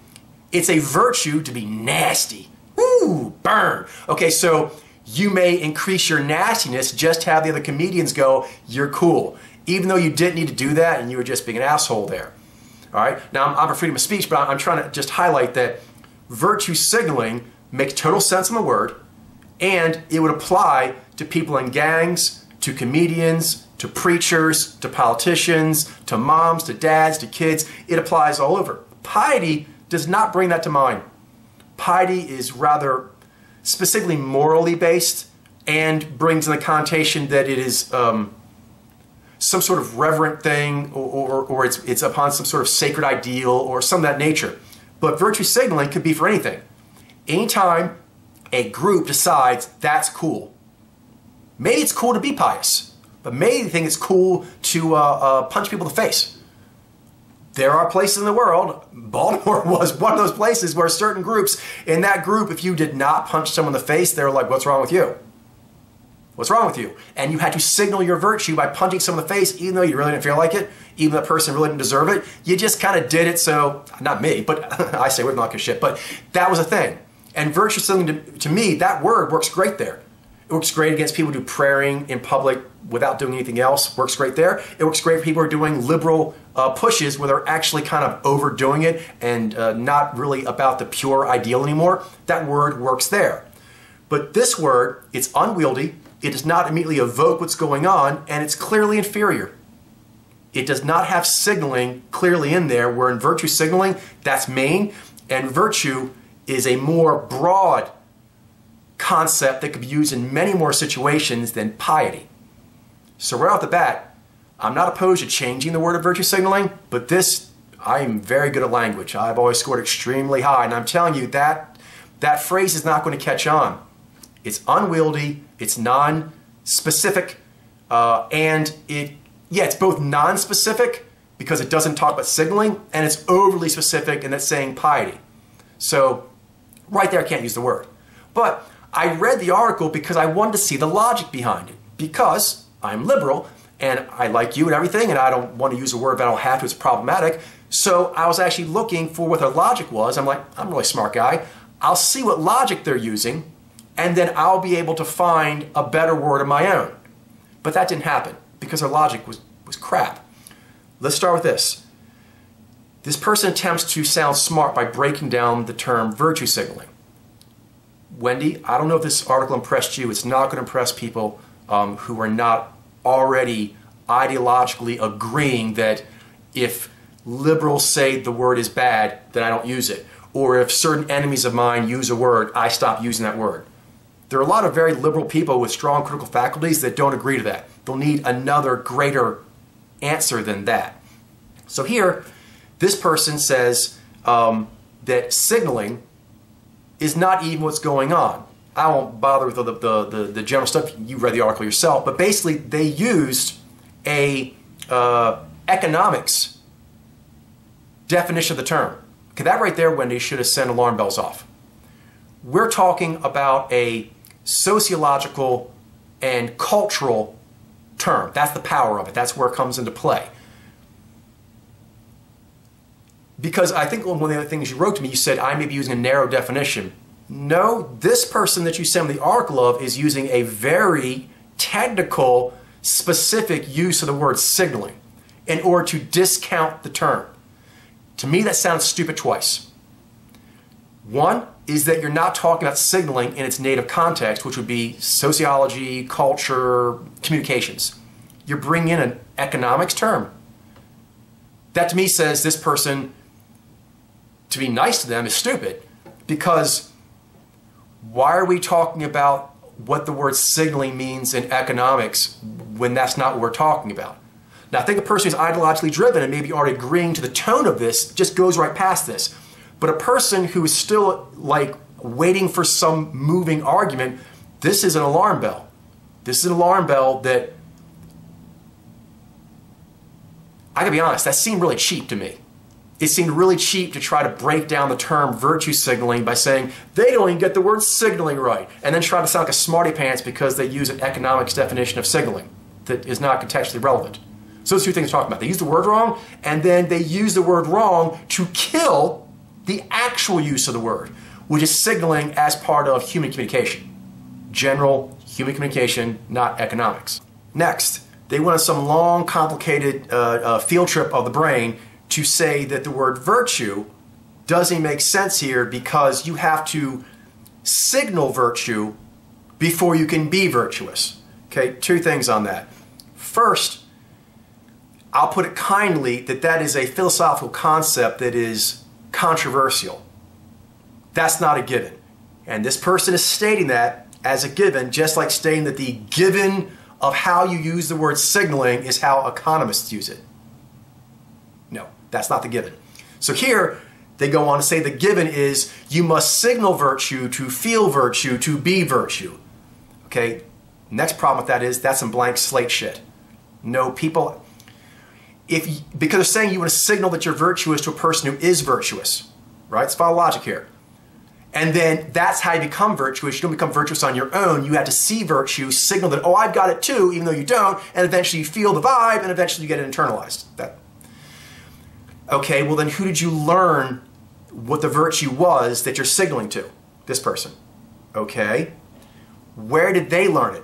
it's a virtue to be nasty. Woo! Burn! Okay, so you may increase your nastiness, just have the other comedians go, you're cool. Even though you didn't need to do that and you were just being an asshole there. All right? Now, I'm a freedom of speech, but I'm trying to just highlight that virtue signaling makes total sense in the word, and it would apply to people in gangs, to comedians, to preachers, to politicians, to moms, to dads, to kids. It applies all over. Piety does not bring that to mind. Piety is rather specifically morally based and brings in the connotation that it is some sort of reverent thing, or it's upon some sort of sacred ideal or some of that nature. But virtue signaling could be for anything. Anytime a group decides that's cool. Maybe it's cool to be pious, but maybe they think it's cool to punch people in the face. There are places in the world, Baltimore was one of those places where certain groups, in that group, if you did not punch someone in the face, they were like, what's wrong with you? What's wrong with you? And you had to signal your virtue by punching someone in the face, even though you really didn't feel like it, even though that person really didn't deserve it. You just kind of did it, so, not me, but I say we're not gonna shit, but that was a thing. And virtue signaling, to me, that word works great there. It works great against people who do praying in public without doing anything else. Works great there. It works great for people who are doing liberal pushes where they're actually kind of overdoing it and not really about the pure ideal anymore. That word works there. But this word, it's unwieldy. It does not immediately evoke what's going on, and it's clearly inferior. It does not have signaling clearly in there, where in virtue signaling, that's main, and virtue is a more broad concept that could be used in many more situations than piety. So right off the bat, I'm not opposed to changing the word of virtue signaling, but this, I am very good at language. I've always scored extremely high, and I'm telling you that that phrase is not going to catch on. It's unwieldy, it's non-specific, and it's both non-specific because it doesn't talk about signaling, and it's overly specific and it's saying piety. So right there I can't use the word. But I read the article because I wanted to see the logic behind it, because I'm liberal and I like you and everything, and I don't want to use a word if I don't have to, it's problematic. So I was actually looking for what their logic was. I'm like, I'm a really smart guy. I'll see what logic they're using, and then I'll be able to find a better word of my own. But that didn't happen because their logic was crap. Let's start with this. This person attempts to sound smart by breaking down the term virtue signaling. Wendy, I don't know if this article impressed you. It's not going to impress people who are not already ideologically agreeing that if liberals say the word is bad, then I don't use it. or if certain enemies of mine use a word, I stop using that word. There are a lot of very liberal people with strong critical faculties that don't agree to that. They'll need another greater answer than that. So here, this person says that signaling is not even what's going on. I won't bother with the general stuff. You read the article yourself. But basically, they used a economics definition of the term. Okay, that right there, Wendy, should have sent alarm bells off. We're talking about a sociological and cultural term. That's the power of it. That's where it comes into play. Because I think one of the other things you wrote to me, you said I may be using a narrow definition. No, this person that you sent me the article of is using a very technical, specific use of the word signaling in order to discount the term. To me, that sounds stupid twice. One is that you're not talking about signaling in its native context, which would be sociology, culture, communications. You're bringing in an economics term. That to me says this person, to be nice to them, is stupid, because why are we talking about what the word signaling means in economics when that's not what we're talking about? Now, I think a person who's ideologically driven and maybe already agreeing to the tone of this just goes right past this. But a person who is still like waiting for some moving argument, this is an alarm bell. This is an alarm bell that, I gotta be honest, that seemed really cheap to me. It seemed really cheap to try to break down the term virtue signaling by saying they don't even get the word signaling right, and then try to sound like a smarty pants because they use an economics definition of signaling that is not contextually relevant. So those two things we're talking about. They use the word wrong, and then they use the word wrong to kill the actual use of the word, which is signaling as part of human communication. General human communication, not economics. Next, they went on some long, complicated field trip of the brain to say that the word virtue doesn't make sense here because you have to signal virtue before you can be virtuous. Okay, two things on that. First, I'll put it kindly that that is a philosophical concept that is controversial. That's not a given. And this person is stating that as a given, just like stating that the given of how you use the word signaling is how economists use it. No, that's not the given. So here, they go on to say the given is you must signal virtue to feel virtue to be virtue. Okay, next problem with that is that's some blank slate shit. No, people, because they're saying you want to signal that you're virtuous to a person who is virtuous, right? It's follow logic here. And then that's how you become virtuous. You don't become virtuous on your own. You have to see virtue, signal that, oh, I've got it too, even though you don't, and eventually you feel the vibe, and eventually you get it internalized. Okay, well then who did you learn what the virtue was that you're signaling to? This person. Okay. Where did they learn it?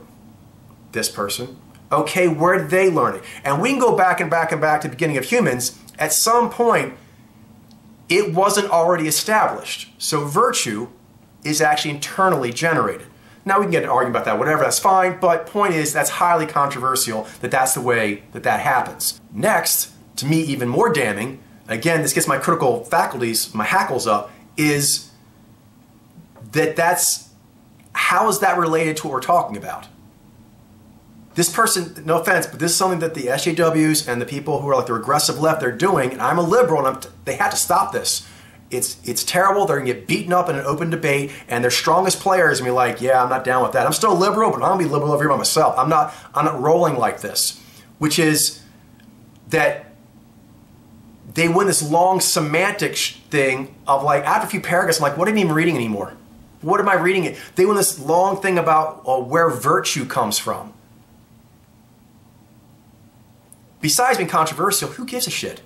This person. Okay, where did they learn it? And we can go back and back and back to the beginning of humans. At some point, it wasn't already established. So virtue is actually internally generated. Now we can get an argument about that, whatever, that's fine, but point is that's highly controversial that that's the way that that happens. Next, to me even more damning, again, this gets my critical faculties, my hackles up, is that how is that related to what we're talking about? This person, no offense, but this is something that the SJWs and the people who are like the regressive left, they're doing, and I'm a liberal, and they have to stop this. It's terrible. They're going to get beaten up in an open debate, and their strongest players are going to be like, yeah, I'm not down with that. I'm still liberal, but I'm going to be liberal over here by myself. I'm not rolling like this, which is that they win this long semantic thing of like, after a few paragraphs, I'm like, what am I even reading anymore? What am I reading it? They win this long thing about where virtue comes from. Besides being controversial, who gives a shit?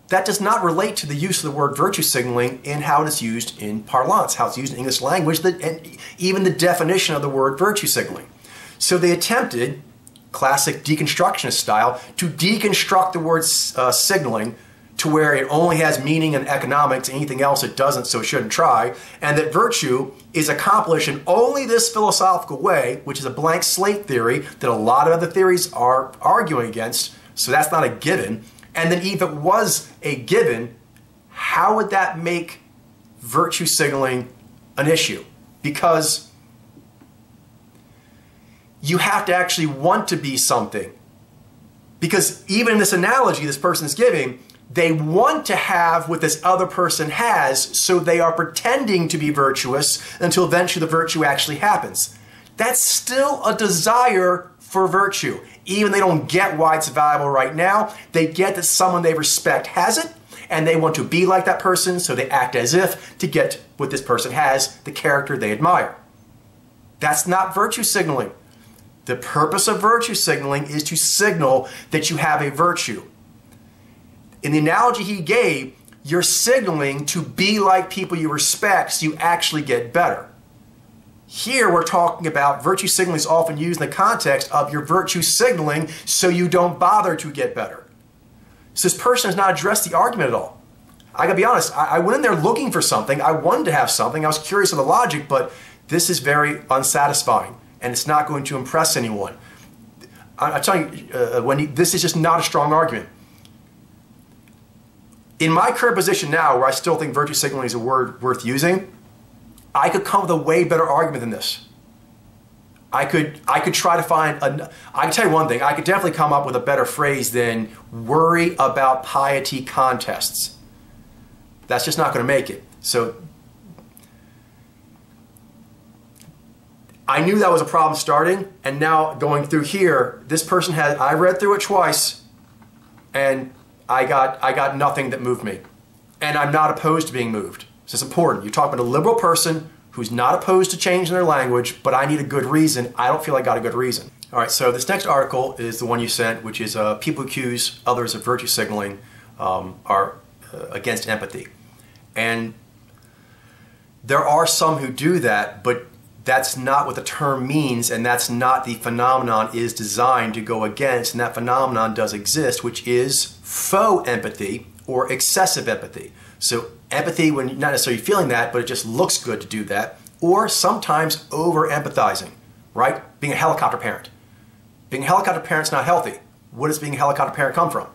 That does not relate to the use of the word virtue signaling in how it is used in parlance, how it's used in English language, and even the definition of the word virtue signaling. So they attempted, classic deconstructionist style, to deconstruct the word signaling to where it only has meaning in economics, anything else it doesn't, so it shouldn't try, and that virtue is accomplished in only this philosophical way, which is a blank slate theory that a lot of other theories are arguing against, so that's not a given. And then if it was a given, how would that make virtue signaling an issue, because you have to actually want to be something. Because even in this analogy this person is giving, they want to have what this other person has, so they are pretending to be virtuous until eventually the virtue actually happens. That's still a desire for virtue. Even they don't get why it's valuable right now, they get that someone they respect has it, and they want to be like that person, so they act as if to get what this person has, the character they admire. That's not virtue signaling. The purpose of virtue signaling is to signal that you have a virtue. In the analogy he gave, you're signaling to be like people you respect so you actually get better. Here we're talking about virtue signaling is often used in the context of your virtue signaling so you don't bother to get better. So this person has not addressed the argument at all. I gotta be honest, I went in there looking for something, I wanted to have something, I was curious of the logic, but this is very unsatisfying and it's not going to impress anyone. I'm telling you, Wendy, this is just not a strong argument. In my current position now, where I still think virtue signaling is a word worth using, I could come with a way better argument than this. I could try to find, I can tell you one thing, I could definitely come up with a better phrase than worry about piety contests. That's just not going to make it. So I knew that was a problem starting, and now going through here, this person had, I read through it twice, and I got nothing that moved me. And I'm not opposed to being moved. So it's important. You're talking about a liberal person who's not opposed to changing their language, but I need a good reason. I don't feel I got a good reason. All right, so this next article is the one you sent, which is people who accuse others of virtue signaling are against empathy. And there are some who do that, but that's not what the term means, and that's not the phenomenon is designed to go against, and that phenomenon does exist, which is faux empathy or excessive empathy. So empathy when you're not necessarily feeling that, but it just looks good to do that, or sometimes over-empathizing, right? Being a helicopter parent. Being a helicopter parent's not healthy. What does being a helicopter parent come from?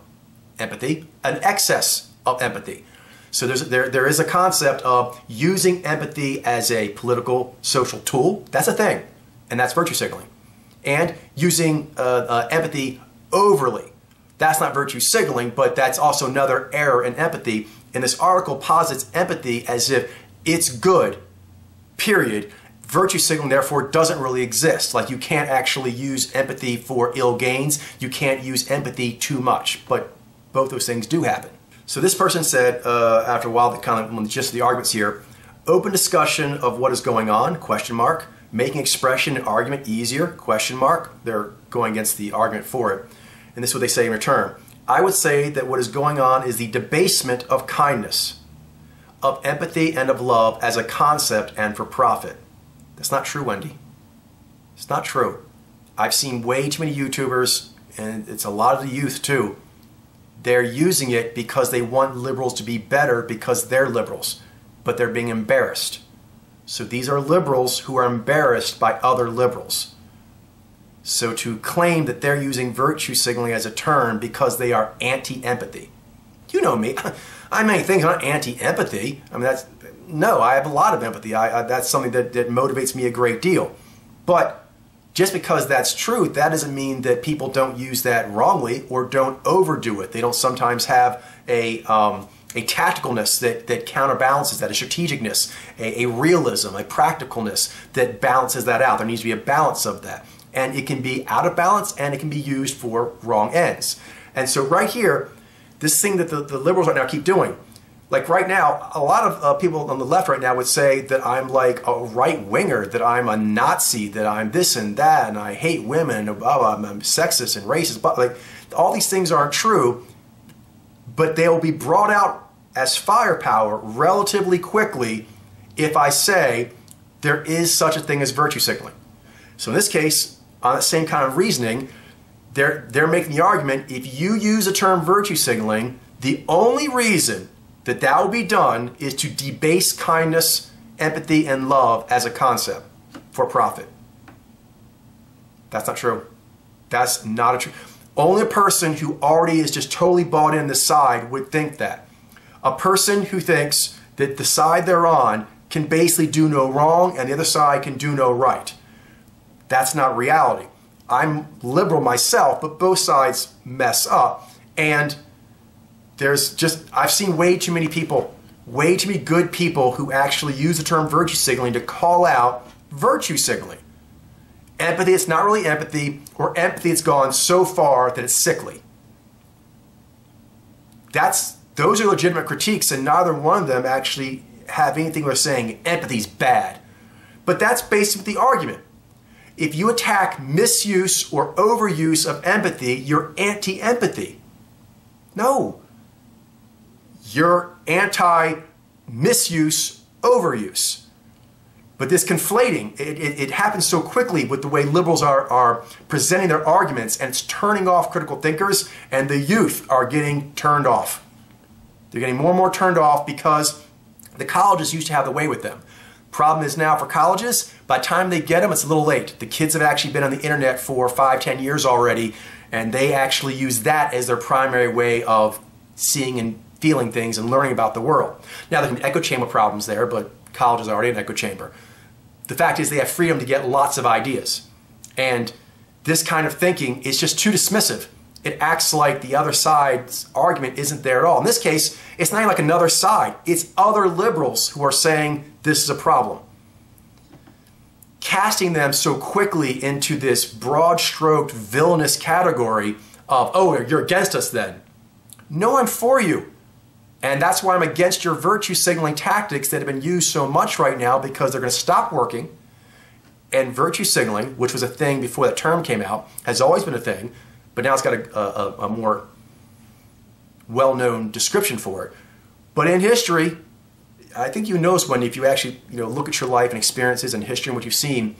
Empathy, an excess of empathy. So there is a concept of using empathy as a political, social tool. That's a thing, and that's virtue signaling. And using empathy overly. That's not virtue signaling, but that's also another error in empathy. And this article posits empathy as if it's good, period. Virtue signaling, therefore, doesn't really exist. Like, you can't actually use empathy for ill gains. You can't use empathy too much, but both those things do happen. So this person said, after a while, the gist of the arguments here, open discussion of what is going on, question mark, making expression and argument easier, question mark. They're going against the argument for it. And this is what they say in return. I would say that what is going on is the debasement of kindness, of empathy and of love as a concept and for profit. That's not true, Wendy. It's not true. I've seen way too many YouTubers, and it's a lot of the youth too. They're using it because they want liberals to be better because they're liberals, but they're being embarrassed. So these are liberals who are embarrassed by other liberals. So to claim that they're using virtue signaling as a term because they are anti-empathy. You know me. I many things aren't anti-empathy. I mean, no, I have a lot of empathy. That's something that motivates me a great deal. But just because that's true, that doesn't mean that people don't use that wrongly or don't overdo it. They don't sometimes have a tacticalness that counterbalances that, a strategicness, a realism, a practicalness that balances that out. There needs to be a balance of that. And it can be out of balance and it can be used for wrong ends. And so right here, this thing that the liberals right now keep doing, like right now, a lot of people on the left right now would say that I'm like a right-winger, that I'm a Nazi, that I'm this and that, and I hate women, and I'm sexist and racist. But like, all these things aren't true, but they will be brought out as firepower relatively quickly if I say there is such a thing as virtue signaling. So in this case, on that same kind of reasoning, they're making the argument, if you use the term virtue signaling, the only reason that will be done is to debase kindness, empathy, and love as a concept for profit. That's not true. That's not a true. Only a person who already is just totally bought in this side would think that. A person who thinks that the side they're on can basically do no wrong and the other side can do no right. That's not reality. I'm liberal myself, but both sides mess up. And I've seen way too many people, way too many good people who actually use the term virtue signaling to call out virtue signaling. Empathy, it's not really empathy, or empathy, it's gone so far that it's sickly. Those are legitimate critiques, and neither one of them actually have anything where they're saying empathy's bad. But that's basically the argument. If you attack misuse or overuse of empathy, you're anti-empathy. No. You're anti-misuse, overuse. But this conflating, it happens so quickly with the way liberals are presenting their arguments, and it's turning off critical thinkers, and the youth are getting turned off. They're getting more and more turned off because the colleges used to have the way with them. Problem is now for colleges, by the time they get them, it's a little late. The kids have actually been on the internet for 5, 10 years already, and they actually use that as their primary way of seeing and feeling things and learning about the world. Now, there can be echo chamber problems there, but college is already an echo chamber. The fact is they have freedom to get lots of ideas. And this kind of thinking is just too dismissive. It acts like the other side's argument isn't there at all. In this case, it's not even like another side. It's other liberals who are saying this is a problem. Casting them so quickly into this broad-stroked villainous category of, oh, you're against us then. No, I'm for you. And that's why I'm against your virtue signaling tactics that have been used so much right now, because they're going to stop working. And virtue signaling, which was a thing before that term came out, has always been a thing, but now it's got a more well-known description for it. But in history, I think you notice when if you actually look at your life and experiences and history and what you've seen,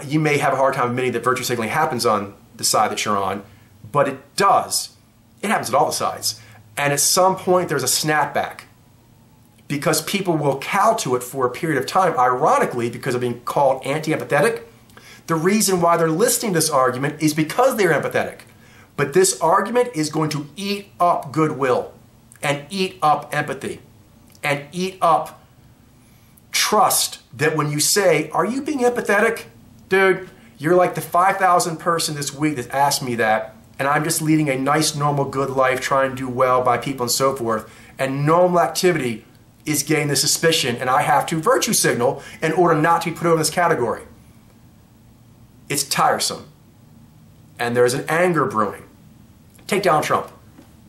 you may have a hard time admitting that virtue signaling happens on the side that you're on, but it does. It happens at all the sides. And at some point there's a snapback because people will cow to it for a period of time, ironically because of being called anti-empathetic. The reason why they're listening to this argument is because they're empathetic. But this argument is going to eat up goodwill and eat up empathy and eat up trust that when you say, are you being empathetic? Dude, you're like the 5,000th person this week that asked me that, and I'm just leading a nice, normal, good life, trying to do well by people and so forth, and normal activity is getting the suspicion, and I have to virtue signal in order not to be put over this category. It's tiresome. And there's an anger brewing. Take Donald Trump.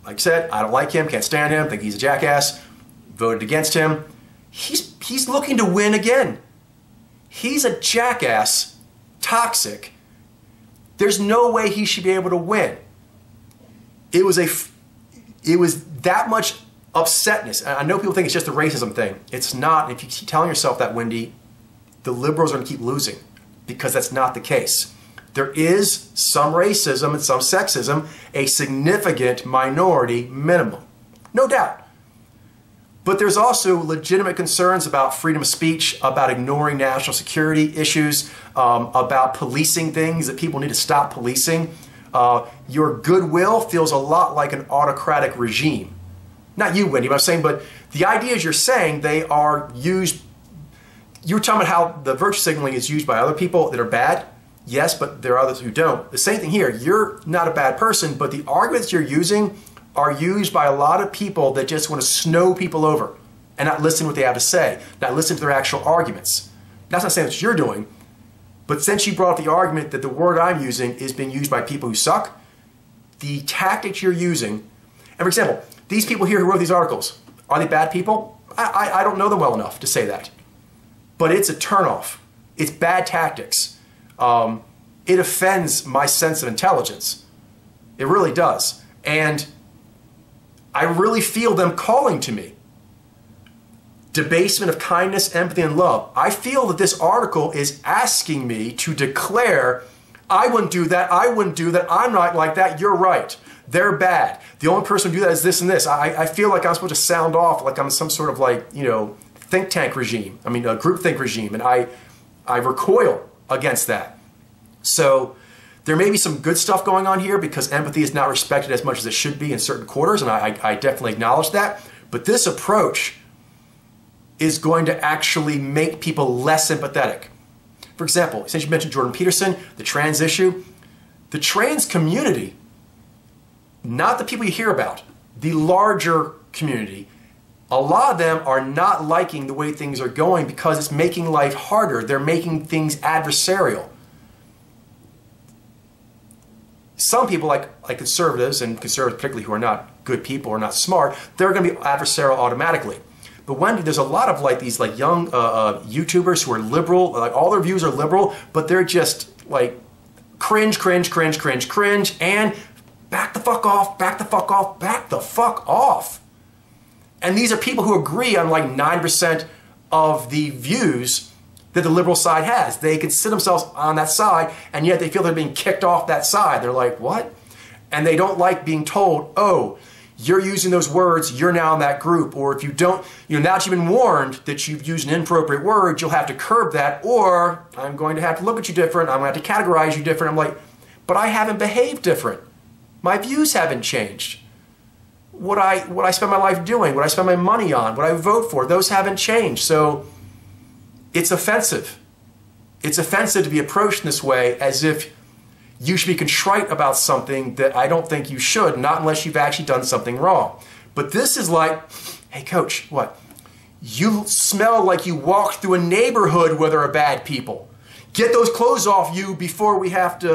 Like I said, I don't like him, can't stand him, think he's a jackass, voted against him. He's looking to win again. He's a jackass, toxic. There's no way he should be able to win. It was that much upsetness. I know people think it's just a racism thing. It's not. If you keep telling yourself that, Wendy, the liberals are going to keep losing because that's not the case. There is some racism and some sexism, a significant minority minimum. No doubt. But there's also legitimate concerns about freedom of speech, about ignoring national security issues, about policing things that people need to stop policing. Your goodwill feels a lot like an autocratic regime. Not you, Wendy, but I'm saying, but the ideas you're saying, they are used. You were talking about how the virtue signaling is used by other people that are bad. Yes, but there are others who don't. The same thing here. You're not a bad person, but the arguments you're using are used by a lot of people that just want to snow people over and not listen to what they have to say, not listen to their actual arguments. That's not saying what you're doing, but since you brought up the argument that the word I'm using is being used by people who suck, the tactics you're using, and for example, these people here who wrote these articles, are they bad people? I don't know them well enough to say that. But it's a turnoff. It's bad tactics. It offends my sense of intelligence. It really does. And I really feel them calling to me. Debasement of kindness, empathy, and love. I feel that this article is asking me to declare, I wouldn't do that, I wouldn't do that, I'm not like that, you're right. They're bad. The only person who do that is this and this. I feel like I'm supposed to sound off like I'm some sort of like, think tank regime. I mean, a groupthink regime. And I recoil against that. So there may be some good stuff going on here because empathy is not respected as much as it should be in certain quarters, and I definitely acknowledge that. But this approach is going to actually make people less sympathetic. For example, since you mentioned Jordan Peterson, the trans issue, the trans community, not the people you hear about, the larger community, a lot of them are not liking the way things are going because it's making life harder. They're making things adversarial. Some people, like conservatives, and conservatives particularly who are not good people or not smart, they're going to be adversarial automatically. But Wendy, there's a lot of these young YouTubers who are liberal, like all their views are liberal, but they're just like cringe, cringe, cringe, cringe, cringe, and back the fuck off, back the fuck off, back the fuck off. And these are people who agree on like 9% of the views that the liberal side has. They consider themselves on that side, and yet they feel they're being kicked off that side. They're like, what? And they don't like being told, oh, you're using those words, you're now in that group. Or if you don't, now that you've been warned that you've used an inappropriate word, you'll have to curb that, or I'm going to have to look at you different, I'm going to have to categorize you different. I'm like, but I haven't behaved different. My views haven't changed. What I spend my life doing, what I spend my money on, what I vote for, those haven't changed. So it's offensive. It's offensive to be approached in this way as if you should be contrite about something that I don't think you should, not unless you've actually done something wrong. But this is like, hey coach, what? You smell like you walked through a neighborhood where there are bad people. Get those clothes off you before we have to,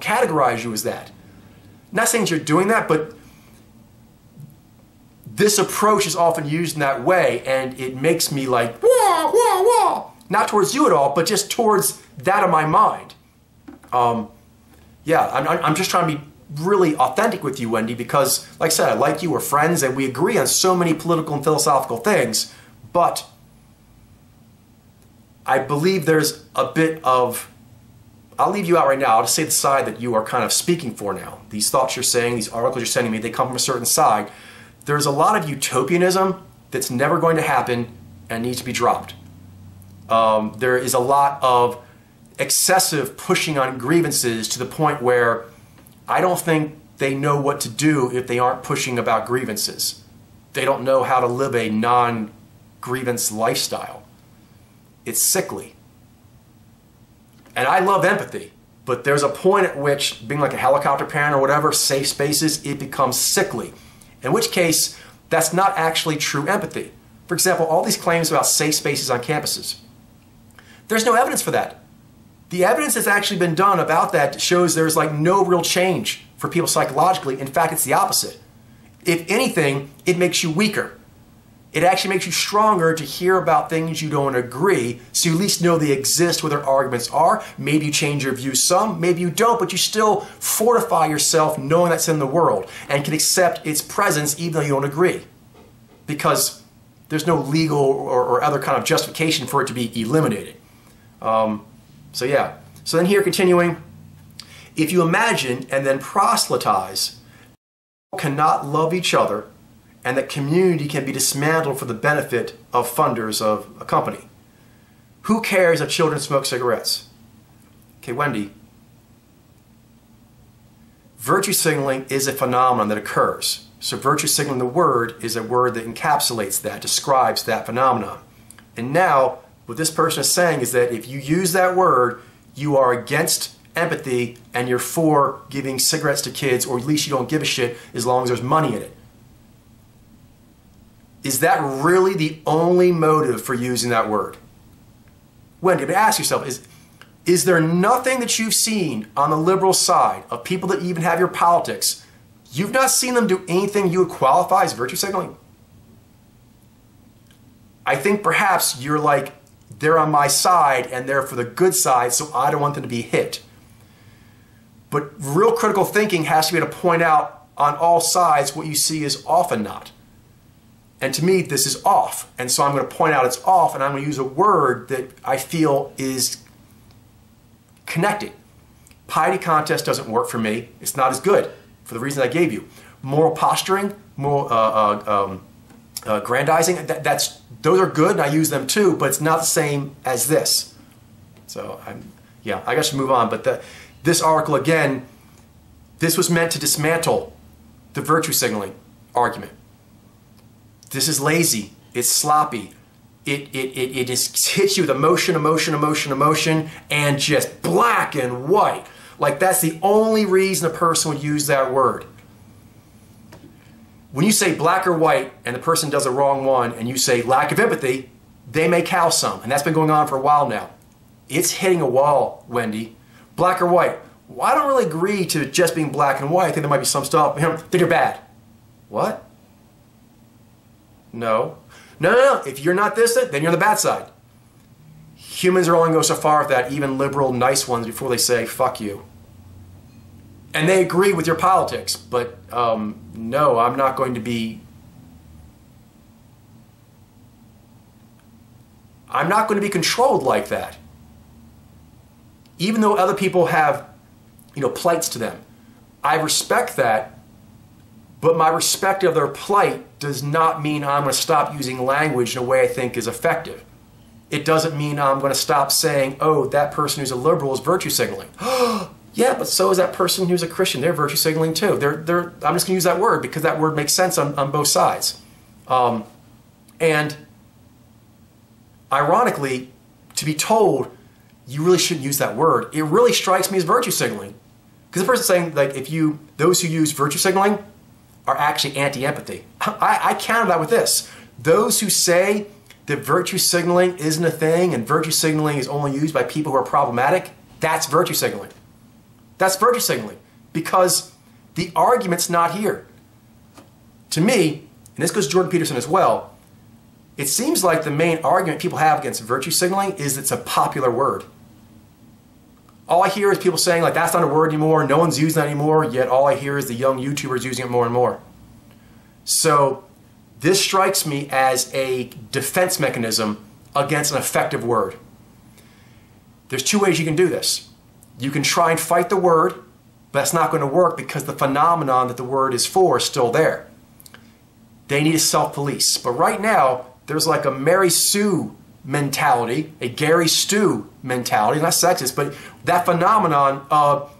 categorize you as that. Not saying that you're doing that, but this approach is often used in that way, and it makes me like, wah, wah, wah. Not towards you at all, but just towards that of my mind. Yeah, I'm just trying to be really authentic with you, Wendy, because, like I said, I like you, we're friends, and we agree on so many political and philosophical things, but I believe there's a bit of, I'll leave you out right now, I'll just say the side that you are kind of speaking for now. These thoughts you're saying, these articles you're sending me, they come from a certain side. There's a lot of utopianism that's never going to happen and needs to be dropped. There is a lot of excessive pushing on grievances to the point where I don't think they know what to do if they aren't pushing about grievances. They don't know how to live a non-grievance lifestyle. It's sickly. And I love empathy, but there's a point at which, being like a helicopter parent or whatever, safe spaces, it becomes sickly. In which case, that's not actually true empathy. For example, all these claims about safe spaces on campuses. There's no evidence for that. The evidence that's actually been done about that shows there's like no real change for people psychologically. In fact, it's the opposite. If anything, it makes you weaker. It actually makes you stronger to hear about things you don't agree, so you at least know they exist, what their arguments are. Maybe you change your views some, maybe you don't, but you still fortify yourself knowing that's in the world and can accept its presence even though you don't agree. Because there's no legal or other kind of justification for it to be eliminated. So yeah. So then here, continuing, if you imagine and then proselytize, people cannot love each other, and that community can be dismantled for the benefit of funders of a company. Who cares if children smoke cigarettes? Okay, Wendy, virtue signaling is a phenomenon that occurs. So virtue signaling, the word, is a word that encapsulates that, describes that phenomenon. And now, what this person is saying is that if you use that word, you are against empathy and you're for giving cigarettes to kids, or at least you don't give a shit as long as there's money in it. Is that really the only motive for using that word? Wendy, but ask yourself, is there nothing that you've seen on the liberal side of people that even have your politics, you've not seen them do anything you would qualify as virtue signaling? I think perhaps you're like, they're on my side and they're for the good side, so I don't want them to be hit. But real critical thinking has to be able to point out on all sides what you see is off and not. And to me, this is off. And so I'm going to point out it's off, and I'm going to use a word that I feel is connected. Piety contest doesn't work for me. It's not as good for the reason I gave you. Moral posturing, moral grandizing, those are good, and I use them too, but it's not the same as this. So, I guess we move on. But this article, again, this was meant to dismantle the virtue signaling argument. This is lazy. It's sloppy. It just hits you with emotion, emotion, emotion, emotion, and just black and white. Like that's the only reason a person would use that word. When you say black or white and the person does the wrong one and you say lack of empathy, they may cow some. And that's been going on for a while now. It's hitting a wall, Wendy. Black or white. Well, I don't really agree to just being black and white. I think there might be some stuff. Then you're bad. What? No. No. If you're not this, then you're on the bad side. Humans are only going so far with that, even liberal, nice ones, before they say, fuck you. And they agree with your politics, but no, I'm not going to be... I'm not going to be controlled like that. Even though other people have, plights to them. I respect that, but my respect of their plight does not mean I'm going to stop using language in a way I think is effective. It doesn't mean I'm going to stop saying, oh, that person who's a liberal is virtue signaling. Yeah, but so is that person who's a Christian. They're virtue signaling too. I'm just going to use that word because that word makes sense on both sides. And ironically, to be told you really shouldn't use that word, it really strikes me as virtue signaling. Because the person's saying, like, those who use virtue signaling are actually anti-empathy. I counter that with this. Those who say that virtue signaling isn't a thing and virtue signaling is only used by people who are problematic, that's virtue signaling. That's virtue signaling because the argument's not here. To me, and this goes to Jordan Peterson as well, it seems like the main argument people have against virtue signaling is it's a popular word. All I hear is people saying, like, that's not a word anymore, no one's using that anymore, yet all I hear is the young YouTubers using it more and more. So this strikes me as a defense mechanism against an effective word. There's two ways you can do this. You can try and fight the word, but that's not going to work because the phenomenon that the word is for is still there. They need to self-police. But right now, there's like a Mary Sue mentality, a Gary Stu mentality, not sexist, but that phenomenon of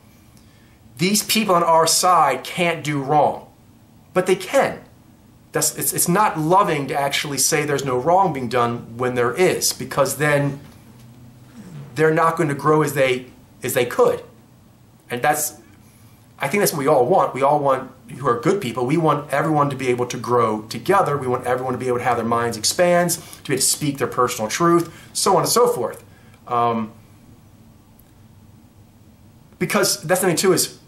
these people on our side can't do wrong. But they can. It's not loving to actually say there's no wrong being done when there is, because then they're not going to grow as they could. And I think that's what we all want. We all want, who are good people, we want everyone to be able to grow together. We want everyone to be able to have their minds expand, to be able to speak their personal truth, so on and so forth. Because that's the thing too is,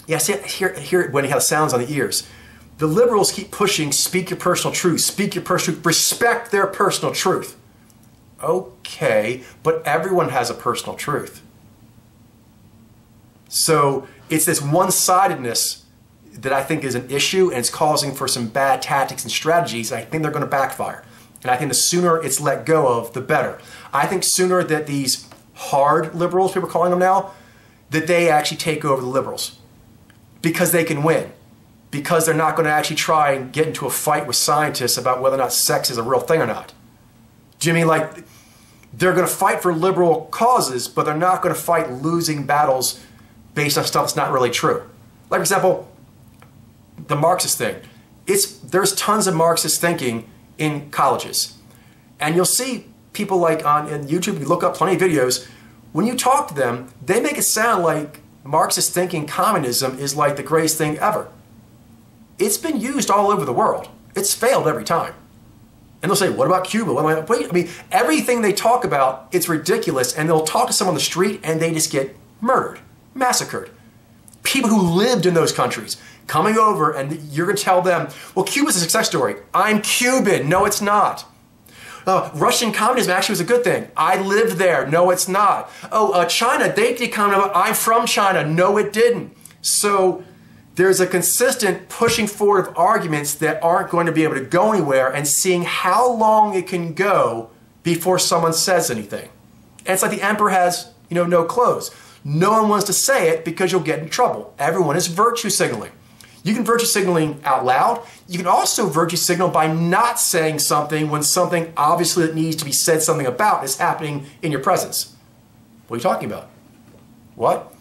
yes, hear it when it has sounds on the ears. The liberals keep pushing, speak your personal truth, speak your personal truth, respect their personal truth. Okay, but everyone has a personal truth. So it's this one-sidedness that I think is an issue, and it's causing for some bad tactics and strategies. I think they're going to backfire. And I think the sooner it's let go of, the better. I think sooner that these hard liberals, people are calling them now, that they actually take over the liberals. Because they can win. Because they're not going to actually try and get into a fight with scientists about whether or not sex is a real thing or not. Do you mean like they're going to fight for liberal causes, but they're not going to fight losing battles based on stuff that's not really true? Like, for example, the Marxist thing. There's tons of Marxist thinking in colleges. And you'll see people like on YouTube, you look up plenty of videos, when you talk to them, they make it sound like Marxist thinking, communism is like the greatest thing ever. It's been used all over the world. It's failed every time. And they'll say, what about Cuba? Well, wait, I mean, everything they talk about, it's ridiculous. And they'll talk to someone on the street and they just get murdered, massacred. People who lived in those countries coming over, and you're going to tell them, well, Cuba's a success story. I'm Cuban. No, it's not. Russian communism actually was a good thing. I lived there. No, it's not. Oh, China, they did communism. I'm from China. No, it didn't. So there's a consistent pushing forward of arguments that aren't going to be able to go anywhere, and seeing how long it can go before someone says anything. And it's like the emperor has, no clothes. No one wants to say it because you'll get in trouble. Everyone is virtue signaling. You can virtue signaling out loud. You can also virtue signal by not saying something when something obviously that needs to be said something about is happening in your presence. What are you talking about? What?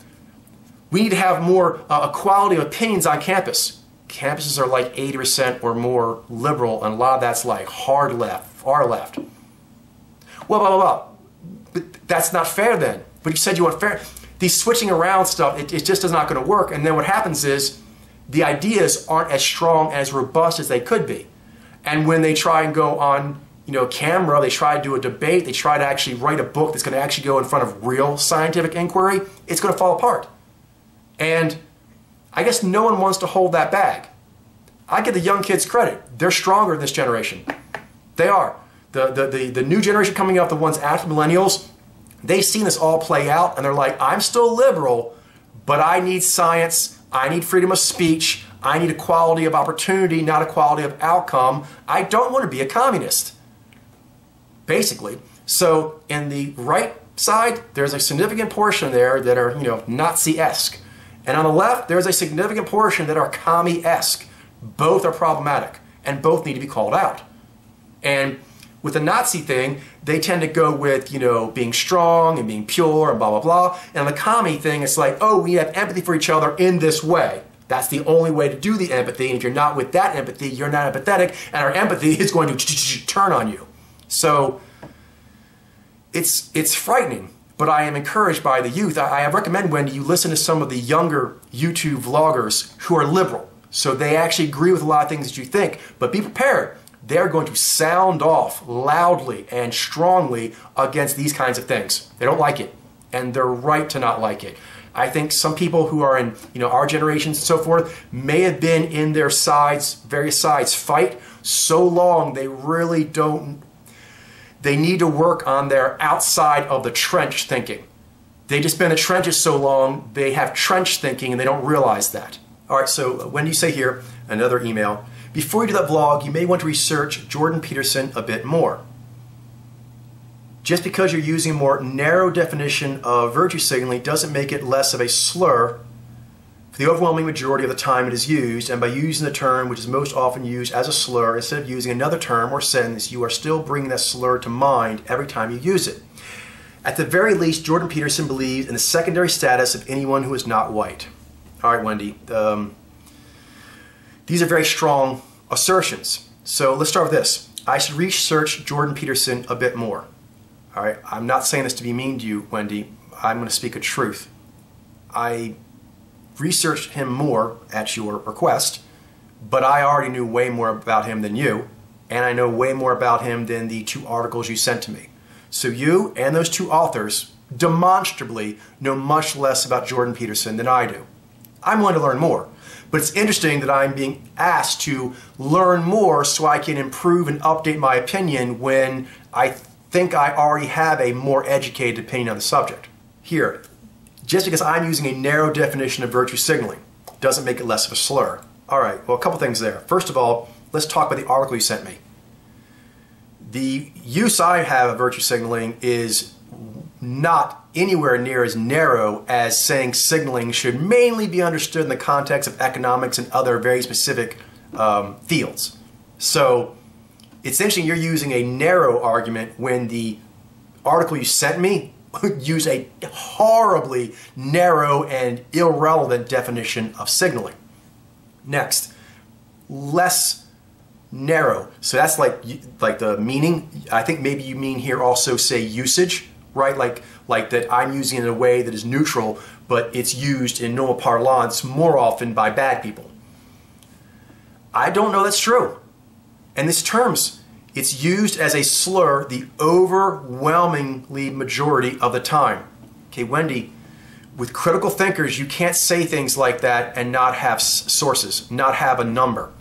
We need to have more equality of opinions on campus. campuses are like 80% or more liberal, and a lot of that's like hard left, far left. Well, blah, blah, blah. But that's not fair then. But you said you want fair. These switching around stuff, it just is not going to work. And then what happens is the ideas aren't as strong, as robust as they could be. And when they try and go on, camera, they try to do a debate, they try to actually write a book that's going to actually go in front of real scientific inquiry, it's going to fall apart. And I guess no one wants to hold that bag. I give the young kids credit. They're stronger this generation. They are. The new generation coming up, the ones after millennials, they've seen this all play out, and they're like, I'm still liberal, but I need science, I need freedom of speech, I need equality of opportunity, not equality of outcome. I don't want to be a communist, basically. So in the right side, there's a significant portion there that are, Nazi-esque. And on the left, there's a significant portion that are commie-esque. Both are problematic, and both need to be called out. And with the Nazi thing, they tend to go with, being strong and being pure and blah, blah, blah. And on the commie thing, it's like, oh, we have empathy for each other in this way. That's the only way to do the empathy. And if you're not with that empathy, you're not empathetic, and our empathy is going to turn on you. So it's frightening, but I am encouraged by the youth. I recommend, Wendy, you listen to some of the younger YouTube vloggers who are liberal. So they actually agree with a lot of things that you think, but be prepared. They're going to sound off loudly and strongly against these kinds of things. They don't like it, and they're right to not like it. I think some people who are in our generations and so forth may have been in their various sides fight so long they really don't. They need to work on their outside of the trench thinking. They just been in the trenches so long, they have trench thinking and they don't realize that. All right, so when you say here, another email, before you do that vlog, you may want to research Jordan Peterson a bit more. Just because you're using a more narrow definition of virtue signaling doesn't make it less of a slur for the overwhelming majority of the time it is used, and by using the term which is most often used as a slur instead of using another term or sentence, you are still bringing that slur to mind every time you use it. At the very least, Jordan Peterson believes in the secondary status of anyone who is not white. All right, Wendy, these are very strong assertions. So let's start with this. I should research Jordan Peterson a bit more. All right, I'm not saying this to be mean to you, Wendy. I'm going to speak a truth. I researched him more at your request, but I already knew way more about him than you, and I know way more about him than the 2 articles you sent to me. So you and those 2 authors demonstrably know much less about Jordan Peterson than I do. I'm willing to learn more, but it's interesting that I'm being asked to learn more so I can improve and update my opinion when I think I already have a more educated opinion on the subject. Here, just because I'm using a narrow definition of virtue signaling doesn't make it less of a slur. All right, well, a couple things there. First of all, let's talk about the article you sent me. The use I have of virtue signaling is not anywhere near as narrow as saying signaling should mainly be understood in the context of economics and other very specific fields. So it's interesting you're using a narrow argument when the article you sent me used a horribly narrow and irrelevant definition of signaling. Next, less narrow. So that's like the meaning. I think maybe you mean here also say usage, right? Like that I'm using it in a way that is neutral, but it's used in normal parlance more often by bad people. I don't know that's true. And these terms, it's used as a slur the overwhelmingly majority of the time. Okay, Wendy, with critical thinkers, you can't say things like that and not have sources, not have a number.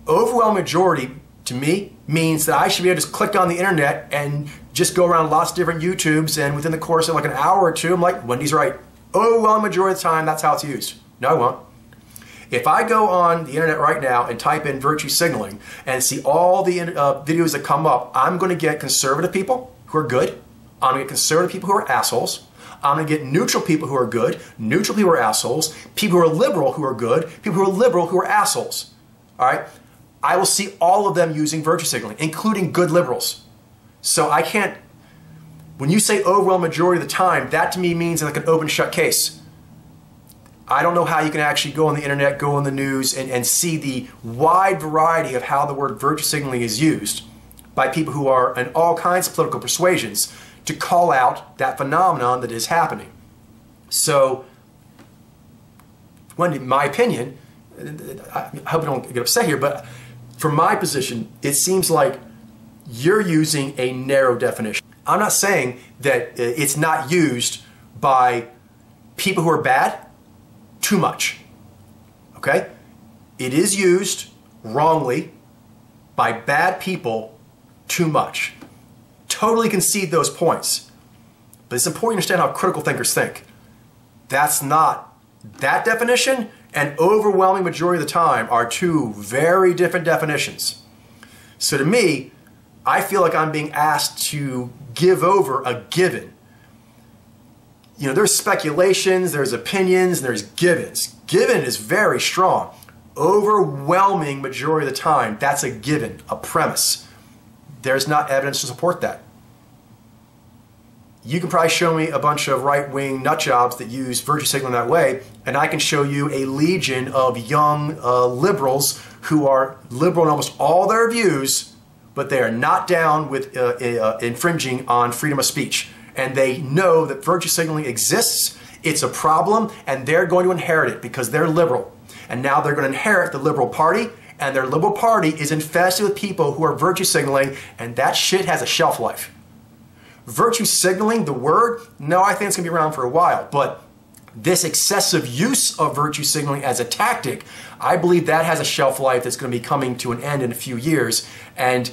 Overwhelming majority, to me, means that I should be able to just click on the internet and just go around lots of different YouTubes, and within the course of like an hour or 2, I'm like, Wendy's right. Overwhelming majority of the time, that's how it's used. No, I won't. If I go on the internet right now and type in virtue signaling and see all the videos that come up, I'm going to get conservative people who are good. I'm going to get conservative people who are assholes. I'm going to get neutral people who are good, neutral people who are assholes, people who are liberal who are good, people who are liberal who are assholes. All right? I will see all of them using virtue signaling, including good liberals. So I can't, when you say overwhelming majority of the time, that to me means like an open shut case. I don't know how you can actually go on the internet, go on the news, and see the wide variety of how the word virtue signaling is used by people who are in all kinds of political persuasions to call out that phenomenon that is happening. So, in my opinion, I hope I don't get upset here, but from my position, it seems like you're using a narrow definition. I'm not saying that it's not used by people who are bad too much, okay? It is used wrongly by bad people too much. Totally concede those points. But it's important to understand how critical thinkers think. That's not, that definition and overwhelming majority of the time are two very different definitions. So to me, I feel like I'm being asked to give over a given. You know, there's speculations, there's opinions, and there's givens. Given is very strong. Overwhelming majority of the time, that's a given, a premise. There's not evidence to support that. You can probably show me a bunch of right-wing nutjobs that use virtue signaling that way, and I can show you a legion of young liberals who are liberal in almost all their views, but they are not down with infringing on freedom of speech. And they know that virtue signaling exists, it's a problem, and they're going to inherit it because they're liberal. And now they're going to inherit the liberal party, and their liberal party is infested with people who are virtue signaling, and that shit has a shelf life. Virtue signaling, the word, no, I think it's going to be around for a while, but this excessive use of virtue signaling as a tactic, I believe that has a shelf life that's going to be coming to an end in a few years. And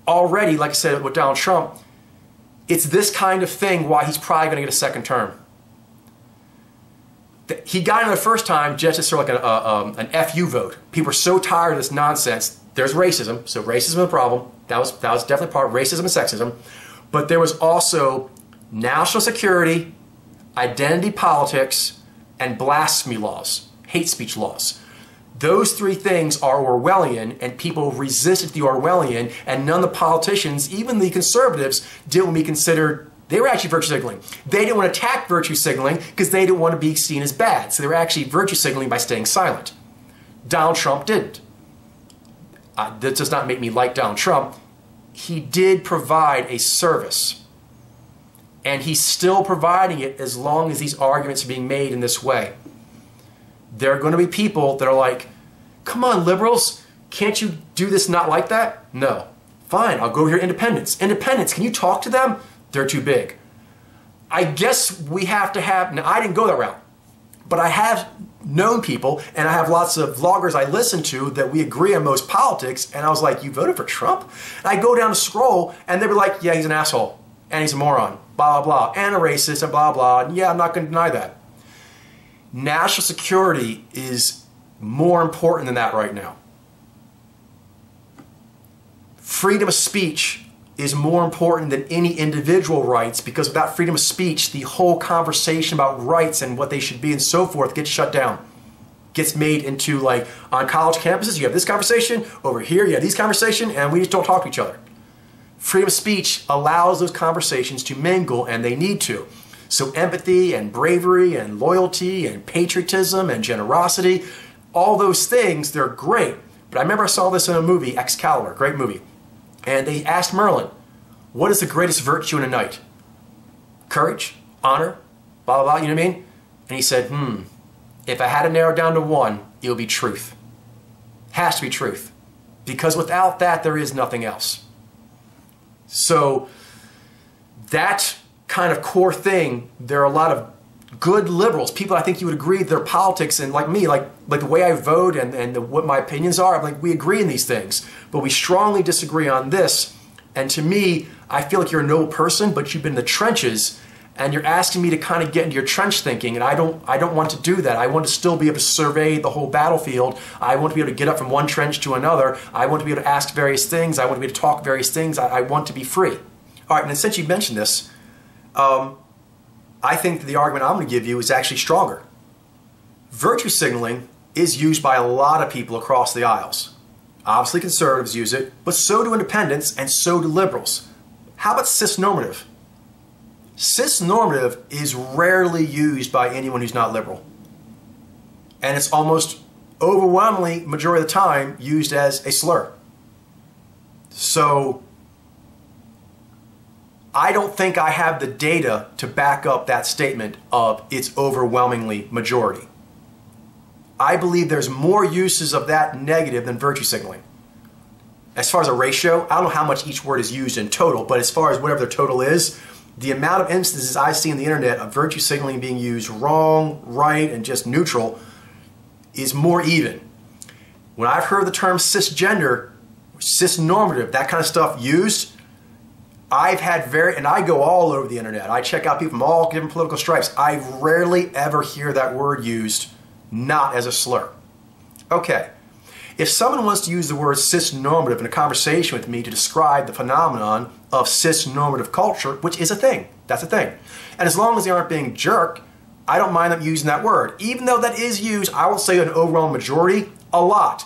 already, like I said with Donald Trump, it's this kind of thing why he's probably going to get a second term. He got in the first time just as sort of like an FU vote. People are so tired of this nonsense. There's racism, so racism is a problem. That was definitely part of racism and sexism. But there was also national security, identity politics, and blasphemy laws, hate speech laws. Those three things are Orwellian, and people resisted the Orwellian, and none of the politicians, even the conservatives, didn't want to be considered, they were actually virtue signaling. They didn't want to attack virtue signaling because they didn't want to be seen as bad. So they were actually virtue signaling by staying silent. Donald Trump didn't. That does not make me like Donald Trump. He did provide a service. And he's still providing it as long as these arguments are being made in this way. There are going to be people that are like, come on, liberals, can't you do this not like that? No. Fine, I'll go over here, independents. Independents, can you talk to them? They're too big. I guess we have to have, now I didn't go that route, but I have known people, and I have lots of vloggers I listen to that we agree on most politics, and I was like, you voted for Trump? And I go down to scroll, and they were like, yeah, he's an asshole, and he's a moron, blah, blah, blah, and a racist, and blah, blah, and yeah, I'm not going to deny that. National security is more important than that right now. Freedom of speech is more important than any individual rights, because without freedom of speech, the whole conversation about rights and what they should be and so forth gets shut down. Gets made into, like, on college campuses, you have this conversation, over here you have these conversations, and we just don't talk to each other. Freedom of speech allows those conversations to mingle, and they need to. So empathy and bravery and loyalty and patriotism and generosity, all those things, they're great. But I remember I saw this in a movie, Excalibur, great movie. And they asked Merlin, what is the greatest virtue in a knight? Courage, honor, blah, blah, blah, you know what I mean? And he said, if I had to narrow it down to one, it would be truth. Has to be truth. Because without that, there is nothing else. So that kind of core thing, there are a lot of good liberals, people I think you would agree their politics, and like me, like the way I vote and what my opinions are, like we agree in these things, but we strongly disagree on this. And to me, I feel like you're a noble person, but you've been in the trenches, and you're asking me to kind of get into your trench thinking, and I don't want to do that. I want to still be able to survey the whole battlefield. I want to be able to get up from one trench to another. I want to be able to ask various things. I want to be able to talk various things. I want to be free. All right, and since you mentioned this, I think that the argument I'm going to give you is actually stronger. Virtue signaling is used by a lot of people across the aisles. Obviously conservatives use it, but so do independents and so do liberals. How about cisnormative? Cisnormative is rarely used by anyone who's not liberal. and it's almost overwhelmingly, majority of the time, used as a slur. So I don't think I have the data to back up that statement of it's overwhelmingly majority. I believe there's more uses of that negative than virtue signaling. As far as a ratio, I don't know how much each word is used in total, but as far as whatever the total is, the amount of instances I see on the internet of virtue signaling being used wrong, right, and just neutral is more even. When I've heard the term cisgender, cisnormative, that kind of stuff used, I've had and I go all over the internet. I check out people from all different political stripes. I rarely ever hear that word used not as a slur. Okay, if someone wants to use the word cisnormative in a conversation with me to describe the phenomenon of cisnormative culture, which is a thing, that's a thing. And as long as they aren't being a jerk, I don't mind them using that word. Even though that is used, I will say an overall majority, a lot.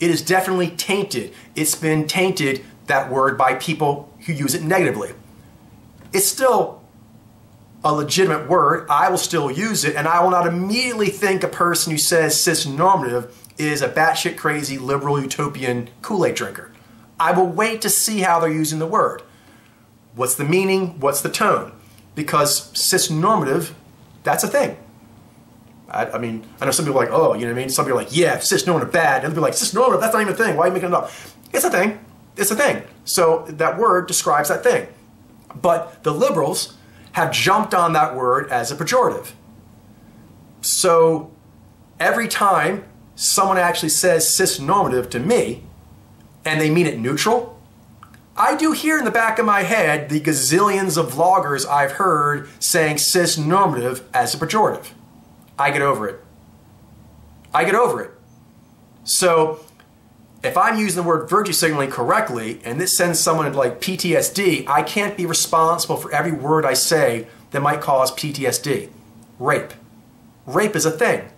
It is definitely tainted. It's been tainted, that word, by people who use it negatively. It's still a legitimate word. I will still use it, and I will not immediately think a person who says cisnormative is a batshit crazy liberal utopian Kool-Aid drinker. I will wait to see how they're using the word. What's the meaning? What's the tone? Because cisnormative, that's a thing. I mean, I know some people are like, oh, you know what I mean? Some people are like, yeah, cisnormative bad. And other people are like, cisnormative, that's not even a thing. Why are you making it up? It's a thing. It's a thing. So that word describes that thing. But the liberals have jumped on that word as a pejorative. So every time someone actually says cisnormative to me, and they mean it neutral, I do hear in the back of my head the gazillions of vloggers I've heard saying cisnormative as a pejorative. I get over it. I get over it. So if I'm using the word virtue signaling correctly and this sends someone into like PTSD, I can't be responsible for every word I say that might cause PTSD. Rape. Rape is a thing.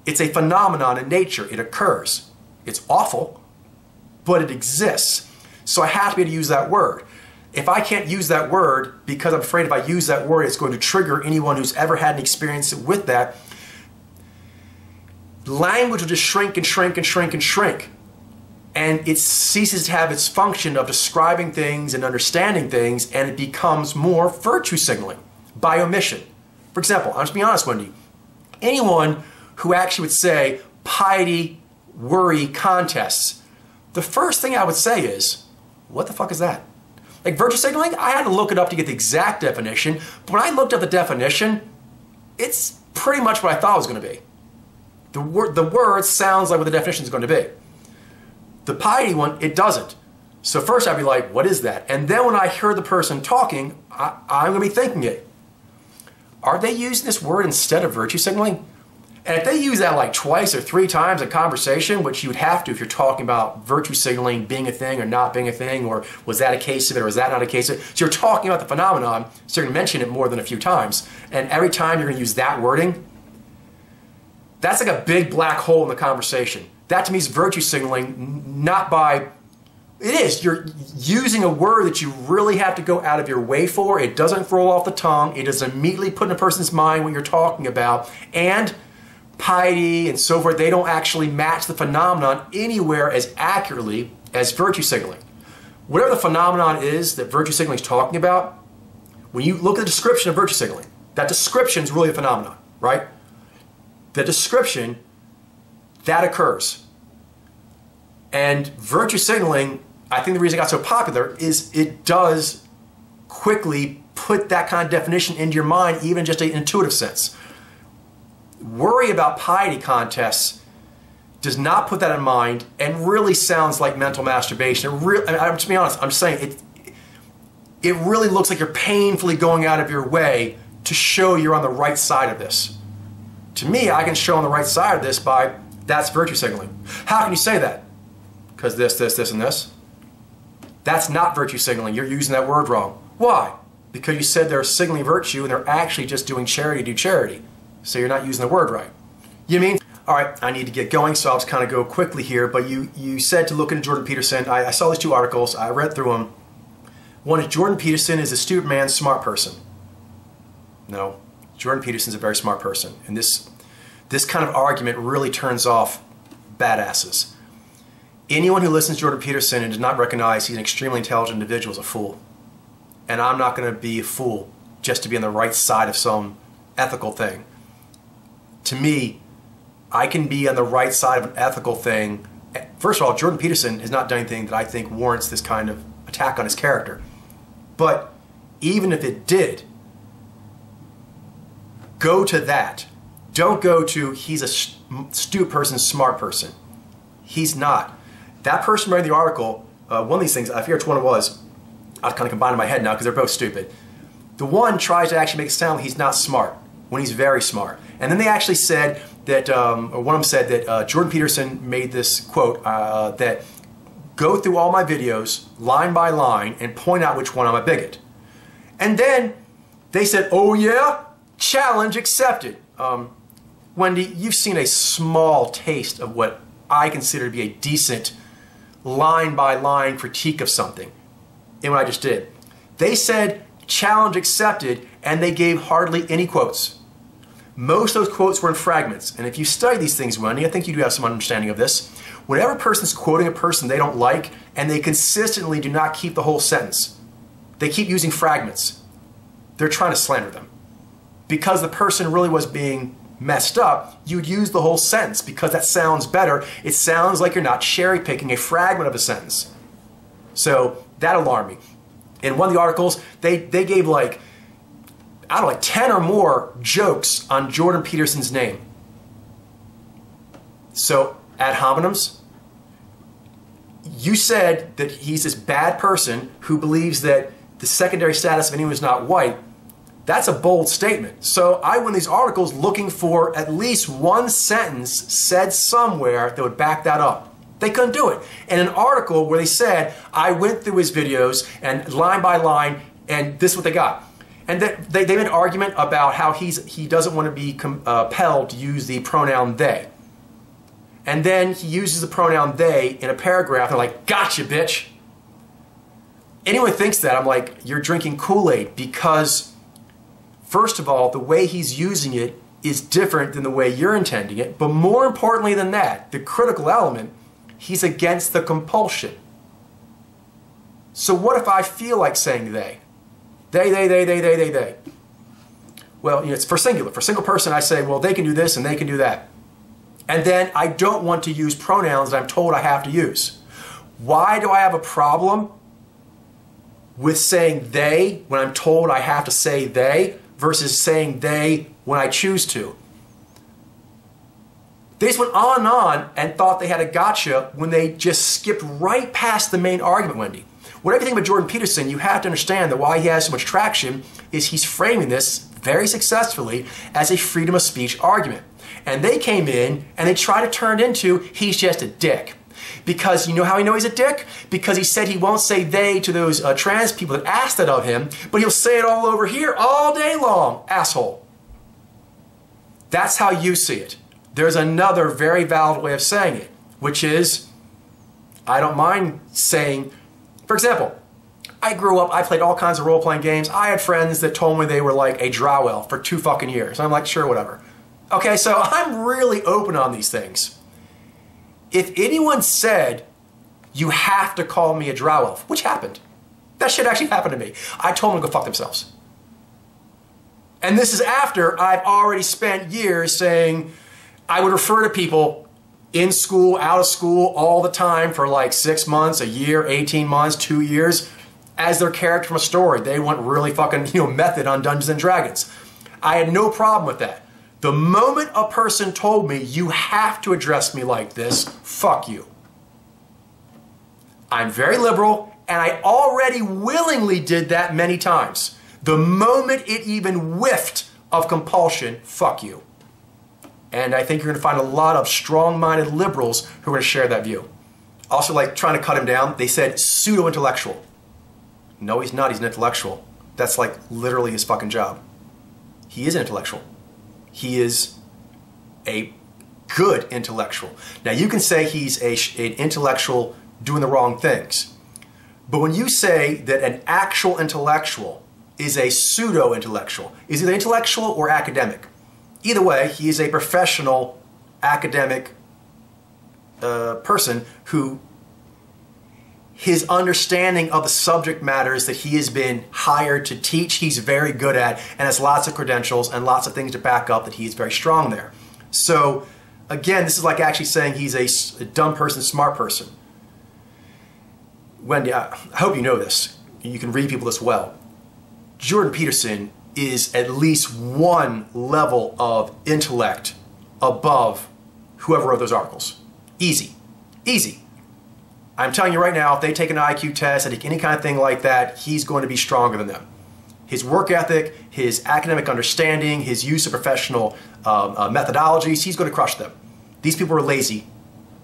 It's a phenomenon in nature. It occurs. It's awful, but it exists. So I have to be able to use that word. If I can't use that word because I'm afraid if I use that word it's going to trigger anyone who's ever had an experience with that, language will just shrink and shrink and shrink and shrink. And it ceases to have its function of describing things and understanding things, and it becomes more virtue signaling by omission. For example, I'm just being honest, Wendy. Anyone who actually would say piety, worry contests, the first thing I would say is, what the fuck is that? Like virtue signaling, I had to look it up to get the exact definition, but when I looked up the definition, it's pretty much what I thought it was going to be. The word sounds like what the definition is going to be. The piety one, it doesn't. So first I'd be like, what is that? And then when I heard the person talking, I'm going to be thinking it. Are they using this word instead of virtue signaling? And if they use that like twice or three times in conversation, which you would have to if you're talking about virtue signaling being a thing or not being a thing, or was that a case of it or was that not a case of it? So you're talking about the phenomenon, so you're going to mention it more than a few times. And every time you're going to use that wording, that's like a big black hole in the conversation. That to me is virtue signaling, not by, it is, you're using a word that you really have to go out of your way for. It doesn't roll off the tongue. It doesn't immediately put in a person's mind what you're talking about. And piety and so forth, they don't actually match the phenomenon anywhere as accurately as virtue signaling. Whatever the phenomenon is that virtue signaling is talking about, when you look at the description of virtue signaling, that description is really a phenomenon, right? The description, that occurs. And virtue signaling, I think the reason it got so popular is it does quickly put that kind of definition into your mind, even just an intuitive sense. Worry about piety contests does not put that in mind and really sounds like mental masturbation. I'm just being honest, I'm just saying it really looks like you're painfully going out of your way to show you're on the right side of this. To me, I can show on the right side of this by that's virtue signaling. How can you say that? Because this, and this. That's not virtue signaling. You're using that word wrong. Why? Because you said they're signaling virtue and they're actually just doing charity to do charity. So you're not using the word right. You mean? All right, I need to get going, so I'll just kind of go quickly here. But you said to look into Jordan Peterson. I saw these two articles. I read through them. One is Jordan Peterson is a stupid man, smart person. No, Jordan Peterson's a very smart person. And this this kind of argument really turns off badasses. Anyone who listens to Jordan Peterson and does not recognize he's an extremely intelligent individual is a fool. And I'm not going to be a fool just to be on the right side of some ethical thing. To me, I can be on the right side of an ethical thing. First of all, Jordan Peterson has not done anything that I think warrants this kind of attack on his character. But even if it did, go to that. Don't go to he's a stupid person, smart person. He's not. That person writing the article, one of these things, I forget which one it was, I've kind of combined in my head now because they're both stupid. The one tries to actually make it sound like he's not smart when he's very smart. And then they actually said that, or one of them said that Jordan Peterson made this quote that go through all my videos line by line and point out which one I'm a bigot. And then they said, oh yeah, challenge accepted. Wendy, you've seen a small taste of what I consider to be a decent line by line critique of something in what I just did. They said challenge accepted and they gave hardly any quotes. Most of those quotes were in fragments. And if you study these things, Wendy, I think you do have some understanding of this. Whenever a person's quoting a person they don't like and they consistently do not keep the whole sentence, they keep using fragments, they're trying to slander them. Because the person really was being messed up, you'd use the whole sentence because that sounds better. It sounds like you're not cherry picking a fragment of a sentence. So that alarmed me. In one of the articles, they gave like, I don't know, like 10 or more jokes on Jordan Peterson's name. So, ad hominems, you said that he's this bad person who believes that the secondary status of anyone who's not white. That's a bold statement. So I went these articles looking for at least one sentence said somewhere that would back that up. They couldn't do it. And an article where they said, I went through his videos and line by line, and this is what they got. And they made an argument about how he doesn't want to be compelled to use the pronoun they. And then he uses the pronoun they in a paragraph, and they're like, gotcha, bitch. Anyone thinks that, I'm like, you're drinking Kool-Aid because, first of all, the way he's using it is different than the way you're intending it. But more importantly than that, the critical element, he's against the compulsion. So what if I feel like saying they? They. Well, it's for singular. For single person, I say, well, they can do this and they can do that. And then I don't want to use pronouns that I'm told I have to use. Why do I have a problem with saying they when I'm told I have to say they versus saying they when I choose to? They just went on and thought they had a gotcha when they just skipped right past the main argument, Wendy. Whatever you think about Jordan Peterson, you have to understand that why he has so much traction is he's framing this very successfully as a freedom of speech argument. And they came in and they tried to turn it into he's just a dick. Because you know how I know he's a dick? Because he said he won't say they to those trans people that asked that of him, but he'll say it all over here all day long, asshole. That's how you see it. There's another very valid way of saying it, which is, I don't mind saying, for example, I grew up, I played all kinds of role-playing games. I had friends that told me they were like a drow elf for 2 fucking years. I'm like, sure, whatever. Okay, so I'm really open on these things. If anyone said, you have to call me a drow elf, which happened. That shit actually happened to me. I told them to go fuck themselves. And this is after I've already spent years saying, I would refer to people in school, out of school, all the time for like 6 months, a year, 18 months, 2 years, as their character from a story. They went really fucking, method on Dungeons and Dragons. I had no problem with that. The moment a person told me, you have to address me like this, fuck you. I'm very liberal, and I already willingly did that many times. The moment it even whiffed of compulsion, fuck you. And I think you're going to find a lot of strong-minded liberals who are going to share that view. Also, like trying to cut him down, they said pseudo-intellectual. No, he's not. He's an intellectual. That's like literally his fucking job. He is an intellectual. He is a good intellectual. Now, you can say he's an intellectual doing the wrong things. But when you say that an actual intellectual is a pseudo-intellectual, is either intellectual or academic, either way, he is a professional academic person who his understanding of the subject matters that he has been hired to teach, he's very good at, and has lots of credentials and lots of things to back up that he's very strong there. So again, this is like actually saying he's a dumb person, smart person. Wendy, I hope you know this. You can read people this well. Jordan Peterson is at least one level of intellect above whoever wrote those articles. Easy. Easy. I'm telling you right now, if they take an IQ test, and any kind of thing like that, he's going to be stronger than them. His work ethic, his academic understanding, his use of professional methodologies, he's going to crush them. These people were lazy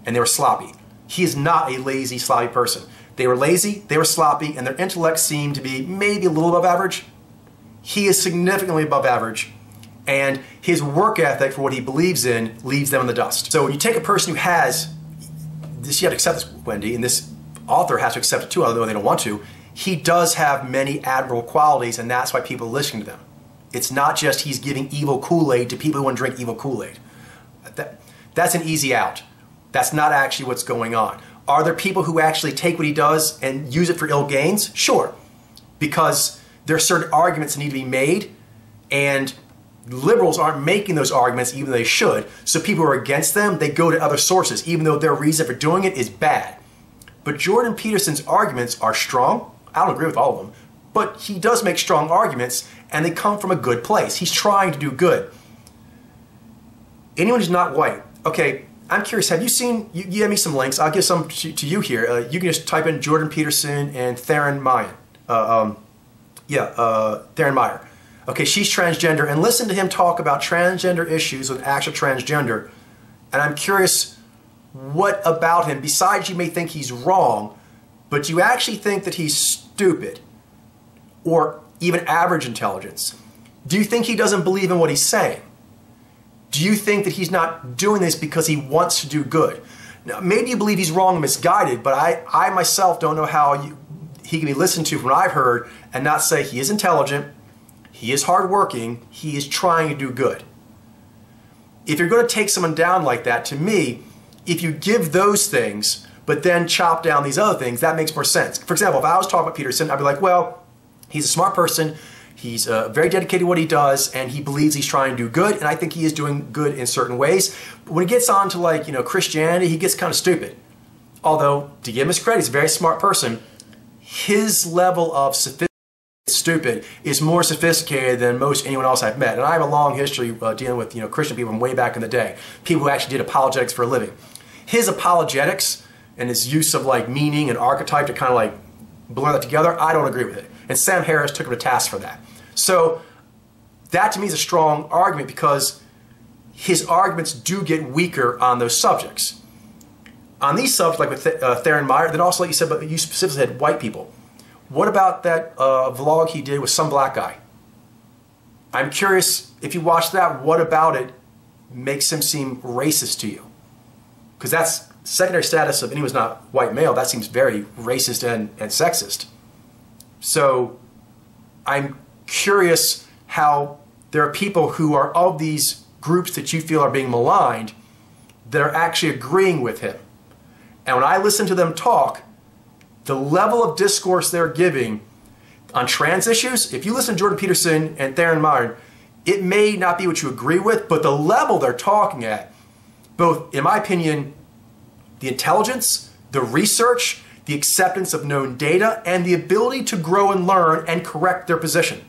and they were sloppy. He is not a lazy, sloppy person. They were lazy, they were sloppy, and their intellect seemed to be maybe a little above average. He is significantly above average, and his work ethic for what he believes in leaves them in the dust. So when you take a person who has this, you have to accept this, Wendy, and this author has to accept it too, although they don't want to. He does have many admirable qualities, and that's why people are listening to them. It's not just he's giving evil Kool-Aid to people who want to drink evil Kool-Aid. That's an easy out. That's not actually what's going on. Are there people who actually take what he does and use it for ill gains? Sure, because there are certain arguments that need to be made, and liberals aren't making those arguments even though they should. So people who are against them, they go to other sources, even though their reason for doing it is bad. But Jordan Peterson's arguments are strong. I don't agree with all of them, but he does make strong arguments, and they come from a good place. He's trying to do good. Anyone who's not white, okay, I'm curious, have you seen, you gave me some links, I'll give some to you here. You can just type in Jordan Peterson and Theron Meyer. Theron Meyer. Okay, she's transgender, and listen to him talk about transgender issues with actual transgender. And I'm curious, what about him, besides you may think he's wrong, but you actually think that he's stupid or even average intelligence? Do you think he doesn't believe in what he's saying? Do you think that he's not doing this because he wants to do good? Now, maybe you believe he's wrong and misguided, but I myself don't know how he can be listened to from what I've heard and not say he is intelligent, he is hardworking, he is trying to do good. If you're going to take someone down like that, to me, if you give those things, but then chop down these other things, that makes more sense. For example, if I was talking about Peterson, I'd be like, well, he's a smart person, he's very dedicated to what he does, and he believes he's trying to do good, and I think he is doing good in certain ways. But when he gets on to, like, Christianity, he gets kind of stupid. Although, to give him his credit, he's a very smart person. His level of stupid is more sophisticated than most anyone else I've met. And I have a long history dealing with Christian people from way back in the day, people who actually did apologetics for a living. His apologetics and his use of like meaning and archetype to kind of like blur that together, I don't agree with it. And Sam Harris took him to task for that. So that to me is a strong argument, because his arguments do get weaker on those subjects. On these subjects, like with Theron Meyer, then also like you said, but you specifically had white people. What about that vlog he did with some black guy? I'm curious, if you watch that, what about it makes him seem racist to you? Because that's secondary status of anyone who's not white male. That seems very racist and sexist. So I'm curious how there are people who are of these groups that you feel are being maligned that are actually agreeing with him. And when I listen to them talk, the level of discourse they're giving on trans issues, if you listen to Jordan Peterson and Theron Meyer, it may not be what you agree with, but the level they're talking at, both, in my opinion, the intelligence, the research, the acceptance of known data, and the ability to grow and learn and correct their position.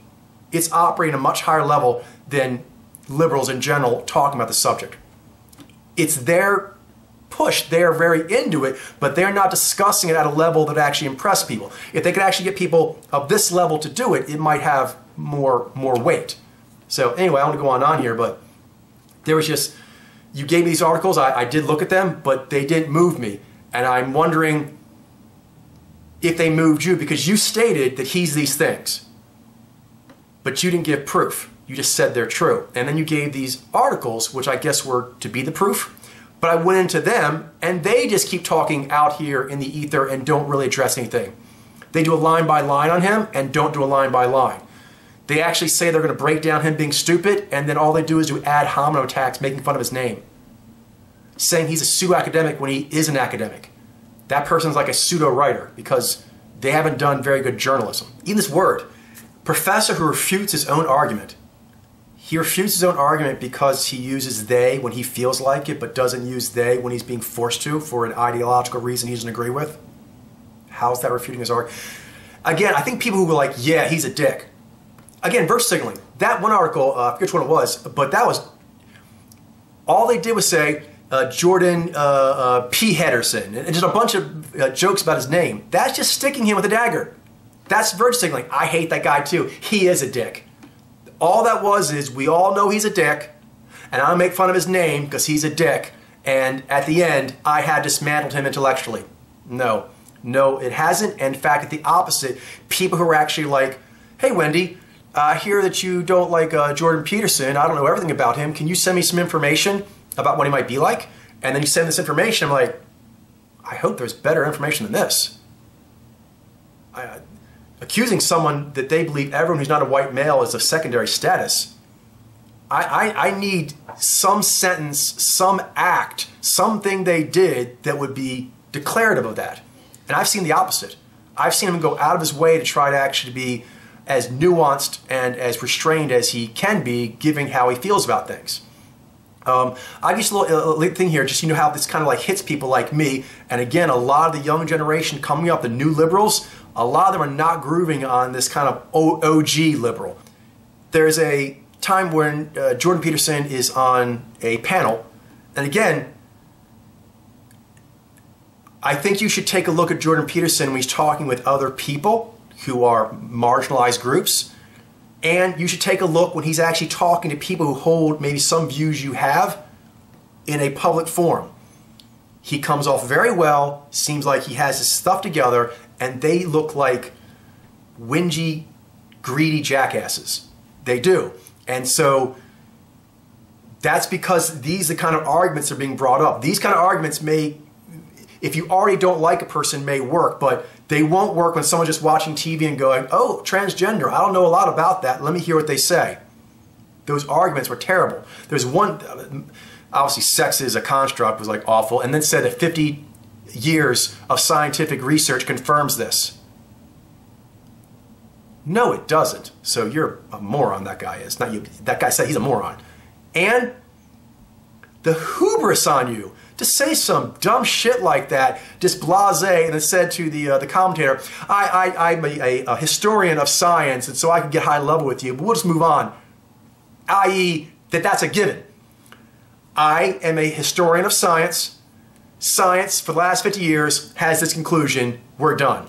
It's operating at a much higher level than liberals in general talking about the subject. It's their push. They're very into it, but they're not discussing it at a level that actually impress people. If they could actually get people of this level to do it, it might have more weight. So anyway, I don't want to go on here, but there was just, you gave me these articles, I did look at them, but they didn't move me. And I'm wondering if they moved you, because you stated that he's these things, but you didn't give proof. You just said they're true. And then you gave these articles, which I guess were to be the proof. But I went into them, and they just keep talking out here in the ether and don't really address anything. They do a line by line on him and don't do a line by line. They actually say they're going to break down him being stupid, and then all they do is do ad hominem attacks making fun of his name, saying he's a pseudo-academic when he is an academic. That person's like a pseudo-writer because they haven't done very good journalism. Even this word, professor who refutes his own argument. He refutes his own argument because he uses they when he feels like it, but doesn't use they when he's being forced to for an ideological reason he doesn't agree with. How's that refuting his argument? Again, I think people who were like, yeah, he's a dick. Again, virtue signaling. That one article, I forget which one it was, but that was, all they did was say, Jordan P. Henderson, and just a bunch of jokes about his name. That's just sticking him with a dagger. That's virtue signaling. I hate that guy too. He is a dick. All that was is we all know he's a dick, and I make fun of his name because he's a dick, and at the end, I had dismantled him intellectually. No, it hasn't. In fact, it's the opposite. People who are actually like, hey, Wendy, I hear that you don't like Jordan Peterson. I don't know everything about him. Can you send me some information about what he might be like? And then you send this information. I'm like, I hope there's better information than this. Accusing someone that they believe everyone who's not a white male is of secondary status. I need some sentence, some act, something they did that would be declarative of that. And I've seen the opposite. I've seen him go out of his way to try to actually be as nuanced and as restrained as he can be, given how he feels about things. I guess a little thing here, just how this kind of like hits people like me. And again, a lot of the young generation coming up, the new liberals, a lot of them are not grooving on this kind of OG liberal. There's a time when Jordan Peterson is on a panel, and again, I think you should take a look at Jordan Peterson when he's talking with other people who are marginalized groups, and you should take a look when he's actually talking to people who hold maybe some views you have in a public forum. He comes off very well, seems like he has his stuff together, and they look like whingy, greedy jackasses. They do. And so that's because these are the kind of arguments that are being brought up. These kind of arguments may, if you already don't like a person, may work, but they won't work when someone's just watching TV and going, oh, transgender, I don't know a lot about that. Let me hear what they say. Those arguments were terrible. There's one, obviously sex is a construct, was like awful, and then said that 50 years of scientific research confirms this. No, it doesn't. So you're a moron, that guy is. Not you. That guy said he's a moron. And the hubris on you to say some dumb shit like that, just blasé, and then said to the commentator, I'm a historian of science, and so I can get high level with you, but we'll just move on. I.e., that's a given. I am a historian of science. Science, for the last 50 years, has this conclusion, we're done.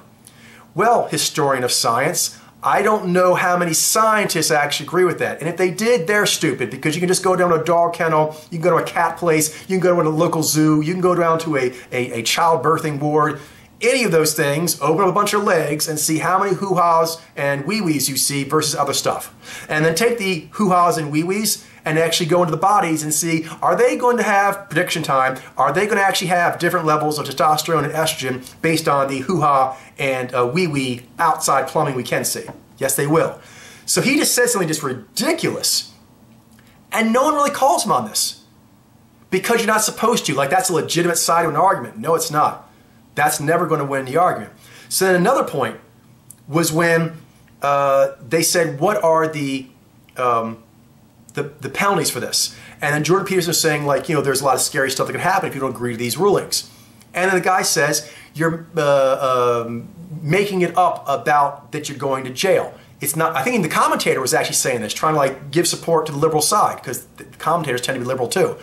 Well, historian of science, I don't know how many scientists actually agree with that. And if they did, they're stupid, because you can just go down to a dog kennel, you can go to a cat place, you can go to a local zoo, you can go down to a child birthing ward, any of those things, open up a bunch of legs and see how many hoo-haws and wee-wees you see versus other stuff. And then take the hoo-haws and wee-wees and actually go into the bodies and see, are they going to have, prediction time, are they going to actually have different levels of testosterone and estrogen based on the hoo-ha and wee-wee outside plumbing we can see? Yes, they will. So he just said something just ridiculous. And no one really calls him on this. Because you're not supposed to. Like, that's a legitimate side of an argument. No, it's not. That's never going to win the argument. So then another point was when they said, what are the penalties for this? And then Jordan Peterson was saying, like, there's a lot of scary stuff that could happen if you don't agree to these rulings. And then the guy says, you're making it up about that you're going to jail. It's not, I think the commentator was actually saying this, trying to like give support to the liberal side, because the commentators tend to be liberal too.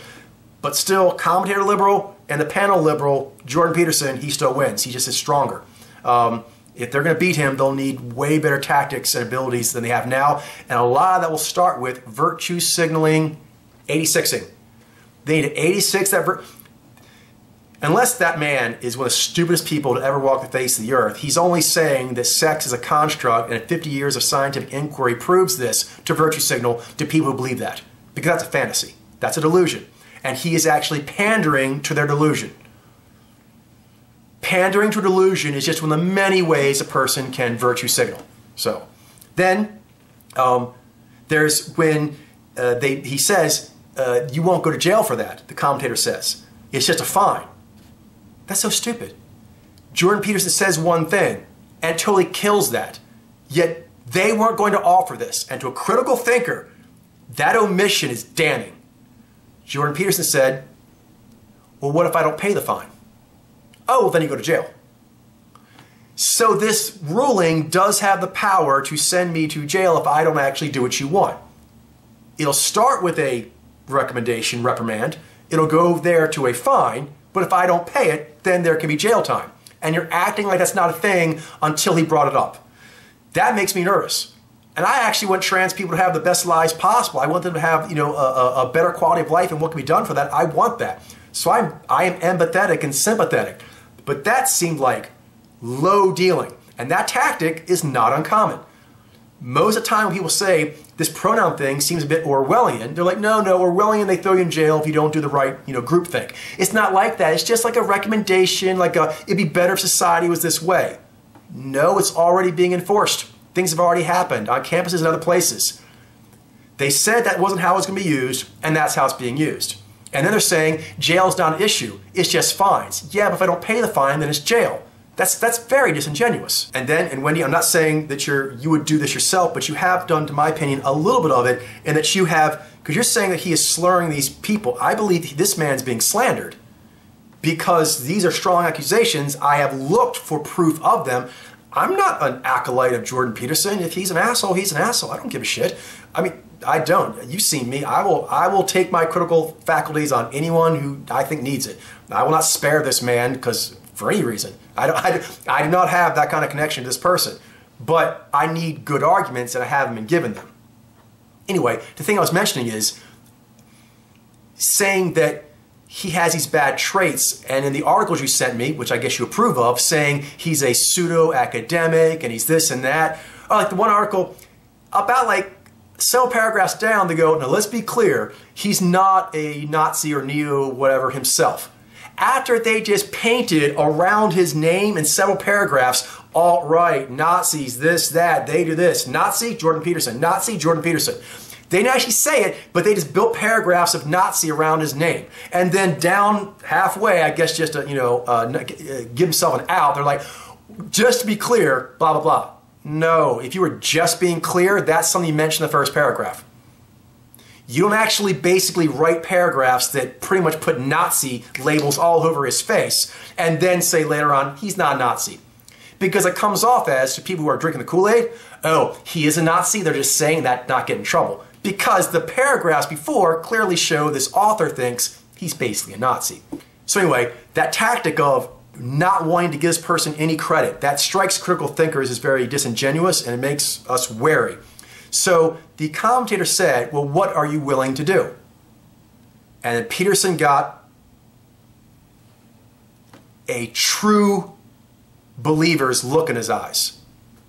But still, commentator liberal and the panel liberal, Jordan Peterson, he still wins. He just is stronger. If they're going to beat him, they'll need way better tactics and abilities than they have now. And a lot of that will start with virtue signaling, 86ing. They need to 86 that unless that man is one of the stupidest people to ever walk the face of the earth, he's only saying that sex is a construct, and 50 years of scientific inquiry proves this to virtue signal to people who believe that. Because that's a fantasy. That's a delusion. And he is actually pandering to their delusion. Pandering to a delusion is just one of the many ways a person can virtue signal. So, then, There's when he says, you won't go to jail for that, the commentator says. It's just a fine. That's so stupid. Jordan Peterson says one thing and totally kills that. Yet they weren't going to offer this. And to a critical thinker, that omission is damning. Jordan Peterson said, well, what if I don't pay the fine? Oh, well, then you go to jail. So this ruling does have the power to send me to jail if I don't actually do what you want. It'll start with a recommendation, reprimand. It'll go there to a fine, but if I don't pay it, then there can be jail time. And you're acting like that's not a thing until he brought it up. That makes me nervous. And I actually want trans people to have the best lives possible. I want them to have, a better quality of life, and what can be done for that. I want that. So I am empathetic and sympathetic. But that seemed like low dealing. And that tactic is not uncommon. Most of the time when people say this pronoun thing seems a bit Orwellian, they're like, no, Orwellian, they throw you in jail if you don't do the right, group thing. It's not like that. It's just like a recommendation, it'd be better if society was this way. No, it's already being enforced. Things have already happened on campuses and other places. They said that wasn't how it was going to be used, and that's how it's being used. And then they're saying jail's not an issue. It's just fines. Yeah, but if I don't pay the fine, then it's jail. That's very disingenuous. And Wendy, I'm not saying that you would do this yourself, but you have done, to my opinion, a little bit of it, and that you have, because you're saying that he is slurring these people. I believe this man's being slandered because these are strong accusations. I have looked for proof of them. I'm not an acolyte of Jordan Peterson. If he's an asshole, he's an asshole. I don't give a shit. I mean, I don't. You've seen me. I will take my critical faculties on anyone who I think needs it. I will not spare this man because for any reason. I do not have that kind of connection to this person. But I need good arguments, and I haven't been given them. Anyway, the thing I was mentioning is saying that he has these bad traits, and in the articles you sent me, which I guess you approve of, saying he's a pseudo-academic and he's this and that. Like the one article about several paragraphs down, they go, now let's be clear, he's not a Nazi or neo whatever himself. After they just painted around his name in several paragraphs, alt-right, Nazis, this, that, they do this, Nazi, Jordan Peterson, Nazi, Jordan Peterson. They didn't actually say it, but they just built paragraphs of Nazi around his name. And then down halfway, I guess just to, give himself an out, they're like, just to be clear, blah, blah, blah. No, if you were just being clear, that's something you mentioned in the first paragraph. You don't actually basically write paragraphs that pretty much put Nazi labels all over his face and then say later on, he's not a Nazi. Because it comes off as, to people who are drinking the Kool-Aid, oh, he is a Nazi, they're just saying that, not get in trouble. Because the paragraphs before clearly show this author thinks he's basically a Nazi. So anyway, that tactic of not wanting to give this person any credit, that strikes critical thinkers as very disingenuous, and it makes us wary. So the commentator said, well, what are you willing to do? And then Peterson got a true believer's look in his eyes.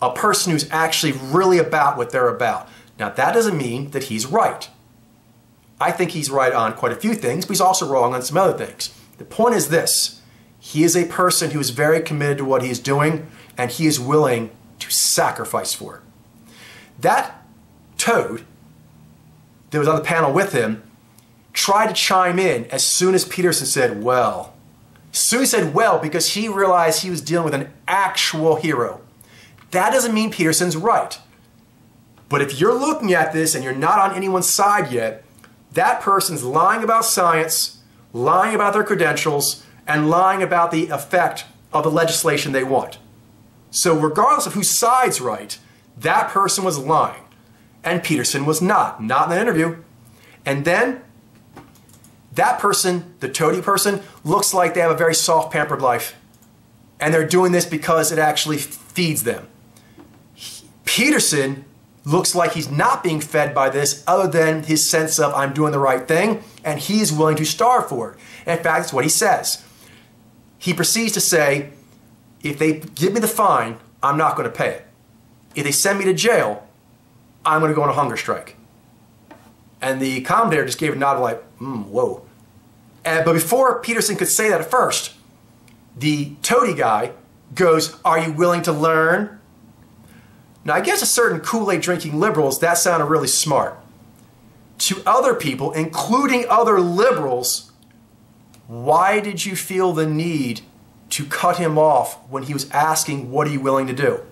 A person who's actually really about what they're about. Now, that doesn't mean that he's right. I think he's right on quite a few things, but he's also wrong on some other things. The point is this. He is a person who is very committed to what he's doing, and he is willing to sacrifice for it. That toad that was on the panel with him tried to chime in as soon as Peterson said, well. As soon as he said, well, because he realized he was dealing with an actual hero. That doesn't mean Peterson's right. But if you're looking at this and you're not on anyone's side yet, that person's lying about science, lying about their credentials, and lying about the effect of the legislation they want. So regardless of whose side's right, that person was lying. And Peterson was not in the interview. And then that person, the toady person, looks like they have a very soft, pampered life. And they're doing this because it actually feeds them. Peterson looks like he's not being fed by this other than his sense of I'm doing the right thing, and he's willing to starve for it. And in fact, that's what he says. He proceeds to say, if they give me the fine, I'm not going to pay it. If they send me to jail, I'm going to go on a hunger strike. And the commentator just gave a nod like, whoa. But before Peterson could say that at first, the toady guy goes, are you willing to learn? Now, I guess to certain Kool-Aid drinking liberals, that sounded really smart. To other people, including other liberals, why did you feel the need to cut him off when he was asking, what are you willing to do?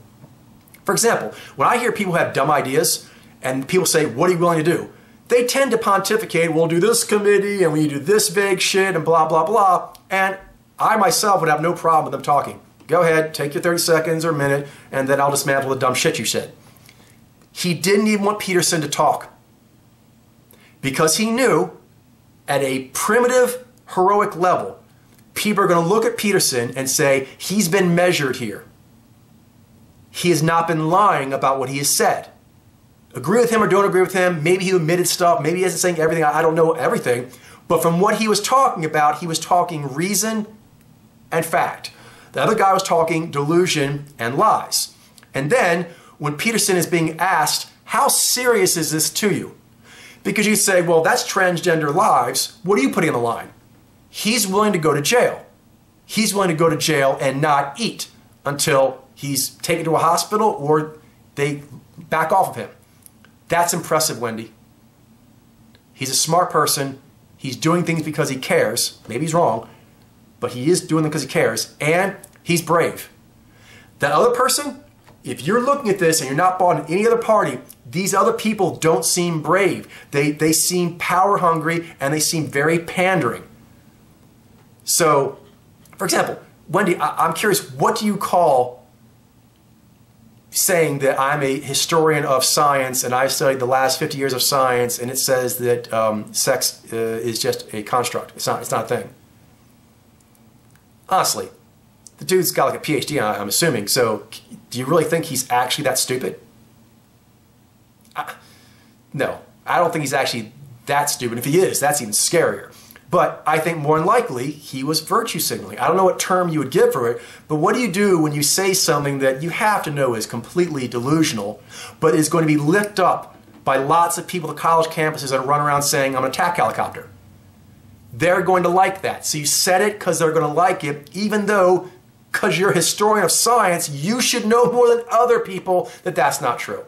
For example, when I hear people have dumb ideas and people say, what are you willing to do? They tend to pontificate, we'll do this committee and we do this vague shit and blah, blah, blah. And I myself would have no problem with them talking. Go ahead, take your 30 seconds or a minute, and then I'll dismantle the dumb shit you said. He didn't even want Peterson to talk because he knew at a primitive, heroic level, people are going to look at Peterson and say, he's been measured here. He has not been lying about what he has said. Agree with him or don't agree with him, maybe he omitted stuff, maybe he isn't saying everything, I don't know everything, but from what he was talking about, he was talking reason and fact. The other guy was talking delusion and lies. And then, when Peterson is being asked, how serious is this to you? Because you say, well, that's transgender lives. What are you putting on the line? He's willing to go to jail. He's willing to go to jail and not eat until he's taken to a hospital or they back off of him. That's impressive, Wendy. He's a smart person. He's doing things because he cares. Maybe he's wrong, but he is doing them because he cares, and he's brave. That other person, if you're looking at this and you're not bought in any other party, these other people don't seem brave. They seem power hungry and they seem very pandering. So, for example, Wendy, I'm curious, what do you call saying that I'm a historian of science and I've studied the last 50 years of science and it says that sex is just a construct? It's not a thing. Honestly, the dude's got like a PhD, I'm assuming, so do you really think he's actually that stupid? No, I don't think he's actually that stupid. If he is, that's even scarier. But I think more than likely, he was virtue signaling. I don't know what term you would give for it, but what do you do when you say something that you have to know is completely delusional, but is going to be licked up by lots of people at college campuses that run around saying, I'm an attack helicopter? They're going to like that. So you said it because they're going to like it, even though, because you're a historian of science, you should know more than other people that that's not true.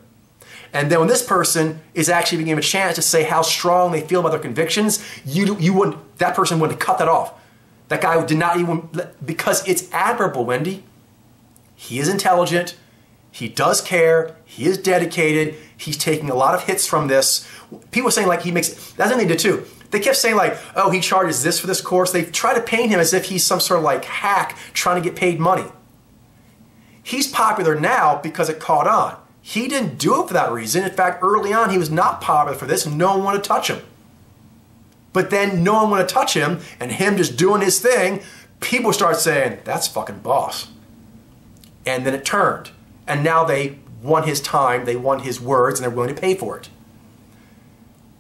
And then when this person is actually being given a chance to say how strong they feel about their convictions, that person wouldn't cut that off. That guy did not even, because it's admirable, Wendy. He is intelligent. He does care. He is dedicated. He's taking a lot of hits from this. People are saying like he makes, that's what they did too. They kept saying like, oh, he charges this for this course. They try to paint him as if he's some sort of like hack trying to get paid money. He's popular now because it caught on. He didn't do it for that reason. In fact, early on, he was not popular for this. No one wanted to touch him. But then no one wanted to touch him, and him just doing his thing, people start saying, that's fucking boss. And then it turned. And now they want his time, they want his words, and they're willing to pay for it.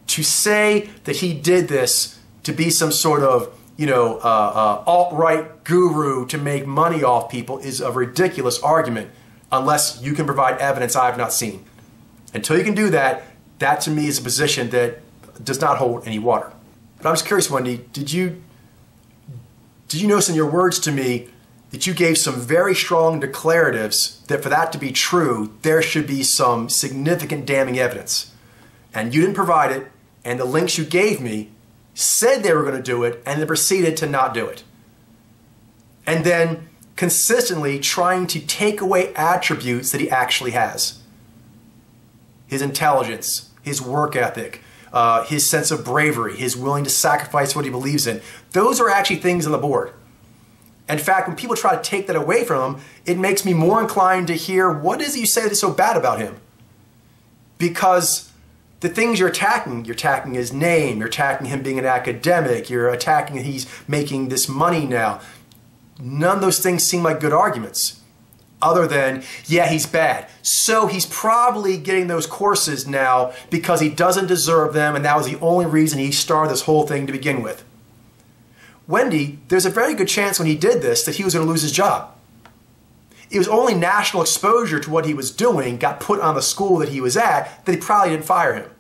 To say that he did this to be some sort of, alt-right guru to make money off people is a ridiculous argument. Unless you can provide evidence I have not seen. Until you can do that, that to me is a position that does not hold any water. But I'm just curious, Wendy, did you notice in your words to me that you gave some very strong declaratives that for that to be true, there should be some significant damning evidence? And you didn't provide it, and the links you gave me said they were going to do it, and then proceeded to not do it. And then consistently trying to take away attributes that he actually has. His intelligence, his work ethic, his sense of bravery, his willing to sacrifice what he believes in. Those are actually things on the board. In fact, when people try to take that away from him, it makes me more inclined to hear, what is it you say that's so bad about him? Because the things you're attacking his name, you're attacking him being an academic, you're attacking he's making this money now. None of those things seem like good arguments. Other than, yeah, he's bad. So he's probably getting those courses now because he doesn't deserve them, and that was the only reason he started this whole thing to begin with. Wendy, there's a very good chance when he did this that he was going to lose his job. It was only national exposure to what he was doing got put on the school that he was at that he probably didn't fire him.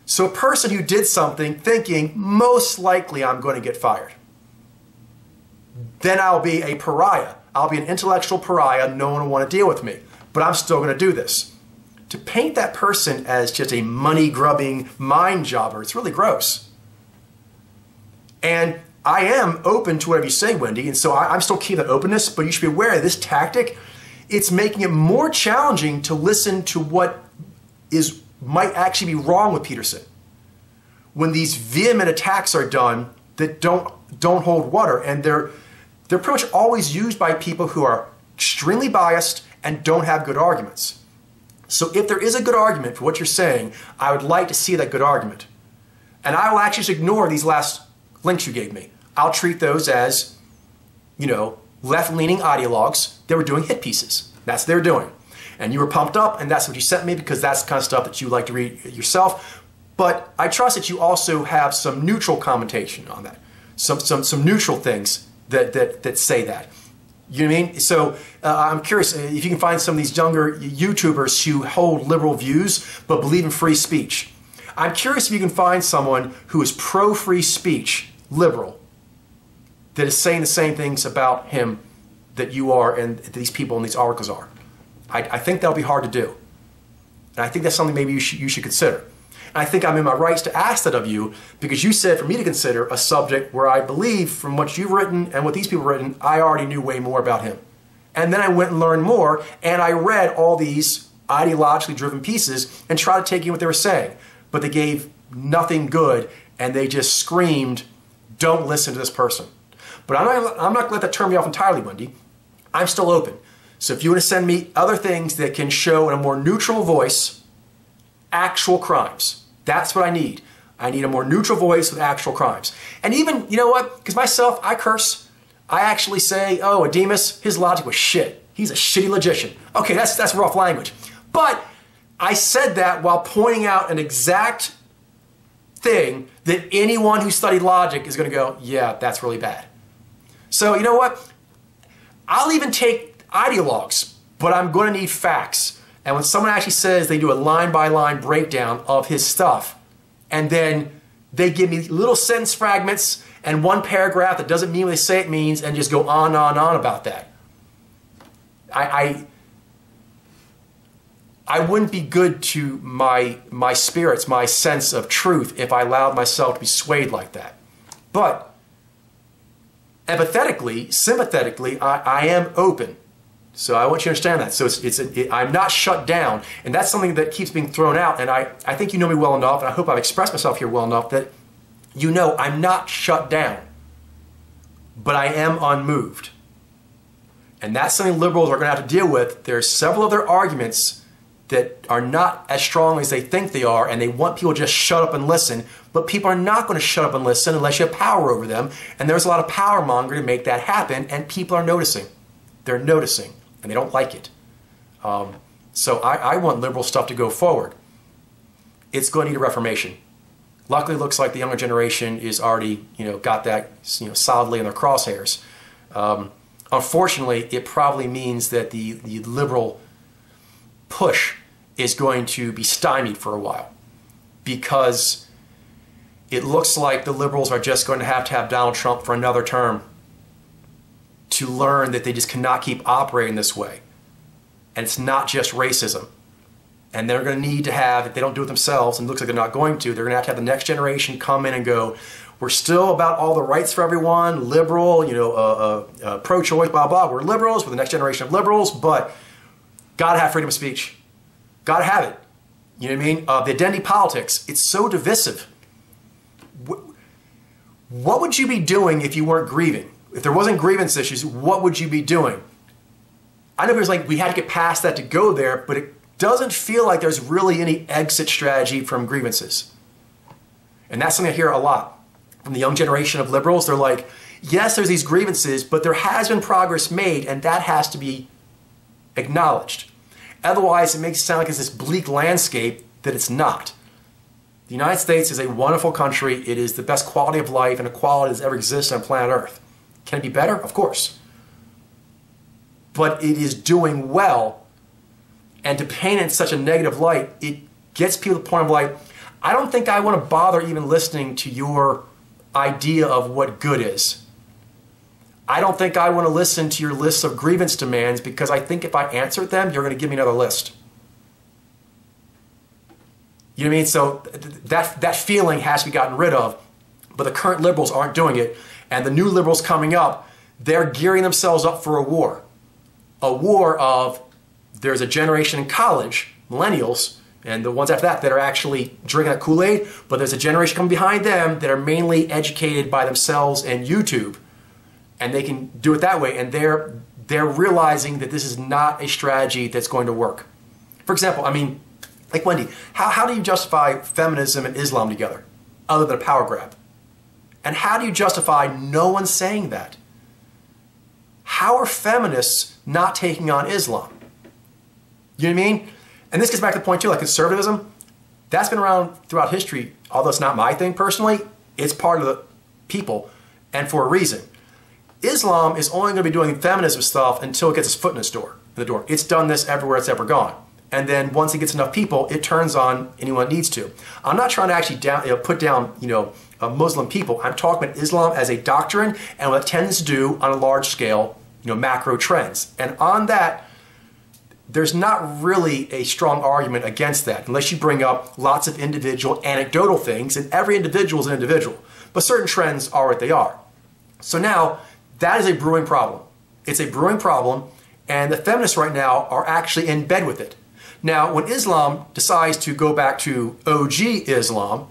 So a person who did something thinking, most likely I'm going to get fired, then I'll be a pariah. I'll be an intellectual pariah. No one will want to deal with me. but I'm still going to do this. To paint that person as just a money-grubbing mind jobber, it's really gross. And I am open to whatever you say, Wendy, and so I'm still keeping that openness, but you should be aware of this tactic. It's making it more challenging to listen to what might actually be wrong with Peterson. When these vehement attacks are done that don't hold water, and they're pretty much always used by people who are extremely biased and don't have good arguments. So if there is a good argument for what you're saying, I would like to see that good argument. And I will actually just ignore these last links you gave me. I'll treat those as, left-leaning ideologues that were doing hit pieces. That's what they're doing. And you were pumped up, and that's what you sent me because that's the kind of stuff that you like to read yourself. But I trust that you also have some neutral commentation on that. Some neutral things that say that. You know what I mean? So I'm curious if you can find some of these younger YouTubers who hold liberal views but believe in free speech. I'm curious if you can find someone who is pro-free speech, liberal, that is saying the same things about him that you are and these people in these articles are. I think that'll be hard to do. And I think that's something maybe you should consider. And I think I'm in my rights to ask that of you because you said for me to consider a subject where I believe from what you've written and what these people have written, I already knew way more about him. And then I went and learned more and I read all these ideologically driven pieces and tried to take in what they were saying. But they gave nothing good and they just screamed, don't listen to this person. But I'm not going to let that turn me off entirely, Wendy. I'm still open. So if you want to send me other things that can show in a more neutral voice actual crimes, that's what I need. I need a more neutral voice with actual crimes. And even, you know what, because myself, I curse. I actually say, oh, Ademus, his logic was shit. He's a shitty logician. Okay, that's rough language. But I said that while pointing out an exact thing that anyone who studied logic is going to go, yeah, that's really bad. So you know what? I'll even take ideologues, but I'm going to need facts. And when someone actually says they do a line-by-line breakdown of his stuff, and then they give me little sentence fragments and one paragraph that doesn't mean what they say it means, and just go on and on and on about that, I wouldn't be good to my spirits, my sense of truth, if I allowed myself to be swayed like that. But empathetically, sympathetically, I am open. So I want you to understand that. So I'm not shut down, and that's something that keeps being thrown out. And I think you know me well enough, and I hope I've expressed myself here well enough that you know I'm not shut down, but I am unmoved. And that's something liberals are going to have to deal with. There's several other arguments that are not as strong as they think they are, and they want people to just shut up and listen, but people are not going to shut up and listen unless you have power over them, and there's a lot of power mongering to make that happen, and people are noticing. They're noticing, and they don't like it. So I want liberal stuff to go forward. It's going to need a reformation. Luckily, it looks like the younger generation is already, got that, solidly in their crosshairs. Unfortunately, it probably means that the liberal push is going to be stymied for a while, because it looks like the liberals are just going to have Donald Trump for another term to learn that they just cannot keep operating this way. And it's not just racism. And they're going to need to have, if they don't do it themselves, and it looks like they're not going to, they're going to have the next generation come in and go, we're still about all the rights for everyone, liberal, pro-choice, blah, blah. We're liberals, we're the next generation of liberals, but gotta have freedom of speech. Gotta have it. You know what I mean? The identity politics, it's so divisive. What would you be doing if you weren't grieving? If there wasn't grievance issues, what would you be doing? I know there's we had to get past that to go there, but it doesn't feel like there's really any exit strategy from grievances. And that's something I hear a lot from the young generation of liberals. They're like, yes, there's these grievances, but there has been progress made, and that has to be acknowledged. Otherwise, it makes it sound like it's this bleak landscape that it's not. The United States is a wonderful country. It is the best quality of life and equality that's ever existed on planet Earth. Can it be better? Of course. But it is doing well, and to paint it in such a negative light, it gets people to the point of I don't think I want to bother even listening to your idea of what good is. I don't think I want to listen to your list of grievance demands because I think if I answered them, you're going to give me another list. You know what I mean? So that feeling has to be gotten rid of, but the current liberals aren't doing it. And the new liberals coming up, they're gearing themselves up for a war. A war of, there's a generation in college, millennials, and the ones after that are actually drinking that Kool-Aid, but there's a generation coming behind them that are mainly educated by themselves and YouTube. And they can do it that way, and they're realizing that this is not a strategy that's going to work. For example, I mean, like Wendy, how do you justify feminism and Islam together, other than a power grab? And how do you justify no one saying that? How are feminists not taking on Islam? You know what I mean? And this gets back to the point too, like conservatism, that's been around throughout history, although it's not my thing personally, it's part of the people, and for a reason. Islam is only going to be doing feminism stuff until it gets its foot in the door. It's done this everywhere it's ever gone. And then once it gets enough people, it turns on anyone it needs to. I'm not trying to actually put down, Muslim people. I'm talking about Islam as a doctrine and what it tends to do on a large scale, macro trends. And on that, there's not really a strong argument against that, unless you bring up lots of individual anecdotal things, and every individual is an individual. But certain trends are what they are. So now, that is a brewing problem. It's a brewing problem, and the feminists right now are actually in bed with it. Now, when Islam decides to go back to OG Islam,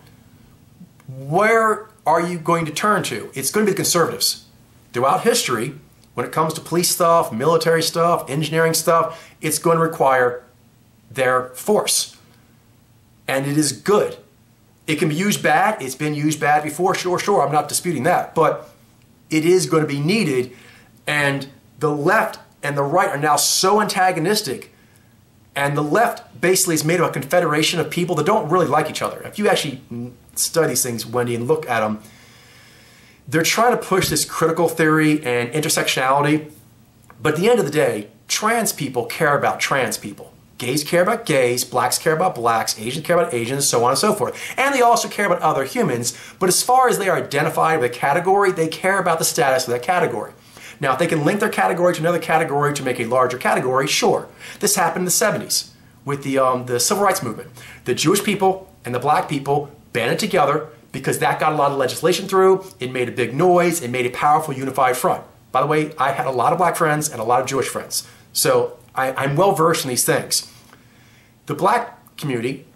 where are you going to turn to? It's going to be the conservatives. Throughout history, when it comes to police stuff, military stuff, engineering stuff, it's going to require their force. And it is good. It can be used bad. It's been used bad before, sure. I'm not disputing that. But it is going to be needed. And the left and the right are now so antagonistic. And the left basically is made of a confederation of people that don't really like each other. If you actually study these things, Wendy, and look at them, they're trying to push this critical theory and intersectionality. But at the end of the day, trans people care about trans people. Gays care about gays, blacks care about blacks, Asians care about Asians, so on and so forth. And they also care about other humans. But as far as they are identified with a category, they care about the status of that category. Now, if they can link their category to another category to make a larger category, sure. This happened in the 70s with the Civil Rights Movement. The Jewish people and the black people banded together because that got a lot of legislation through. It made a big noise. It made a powerful unified front. By the way, I had a lot of black friends and a lot of Jewish friends. So I'm well versed in these things. The black community,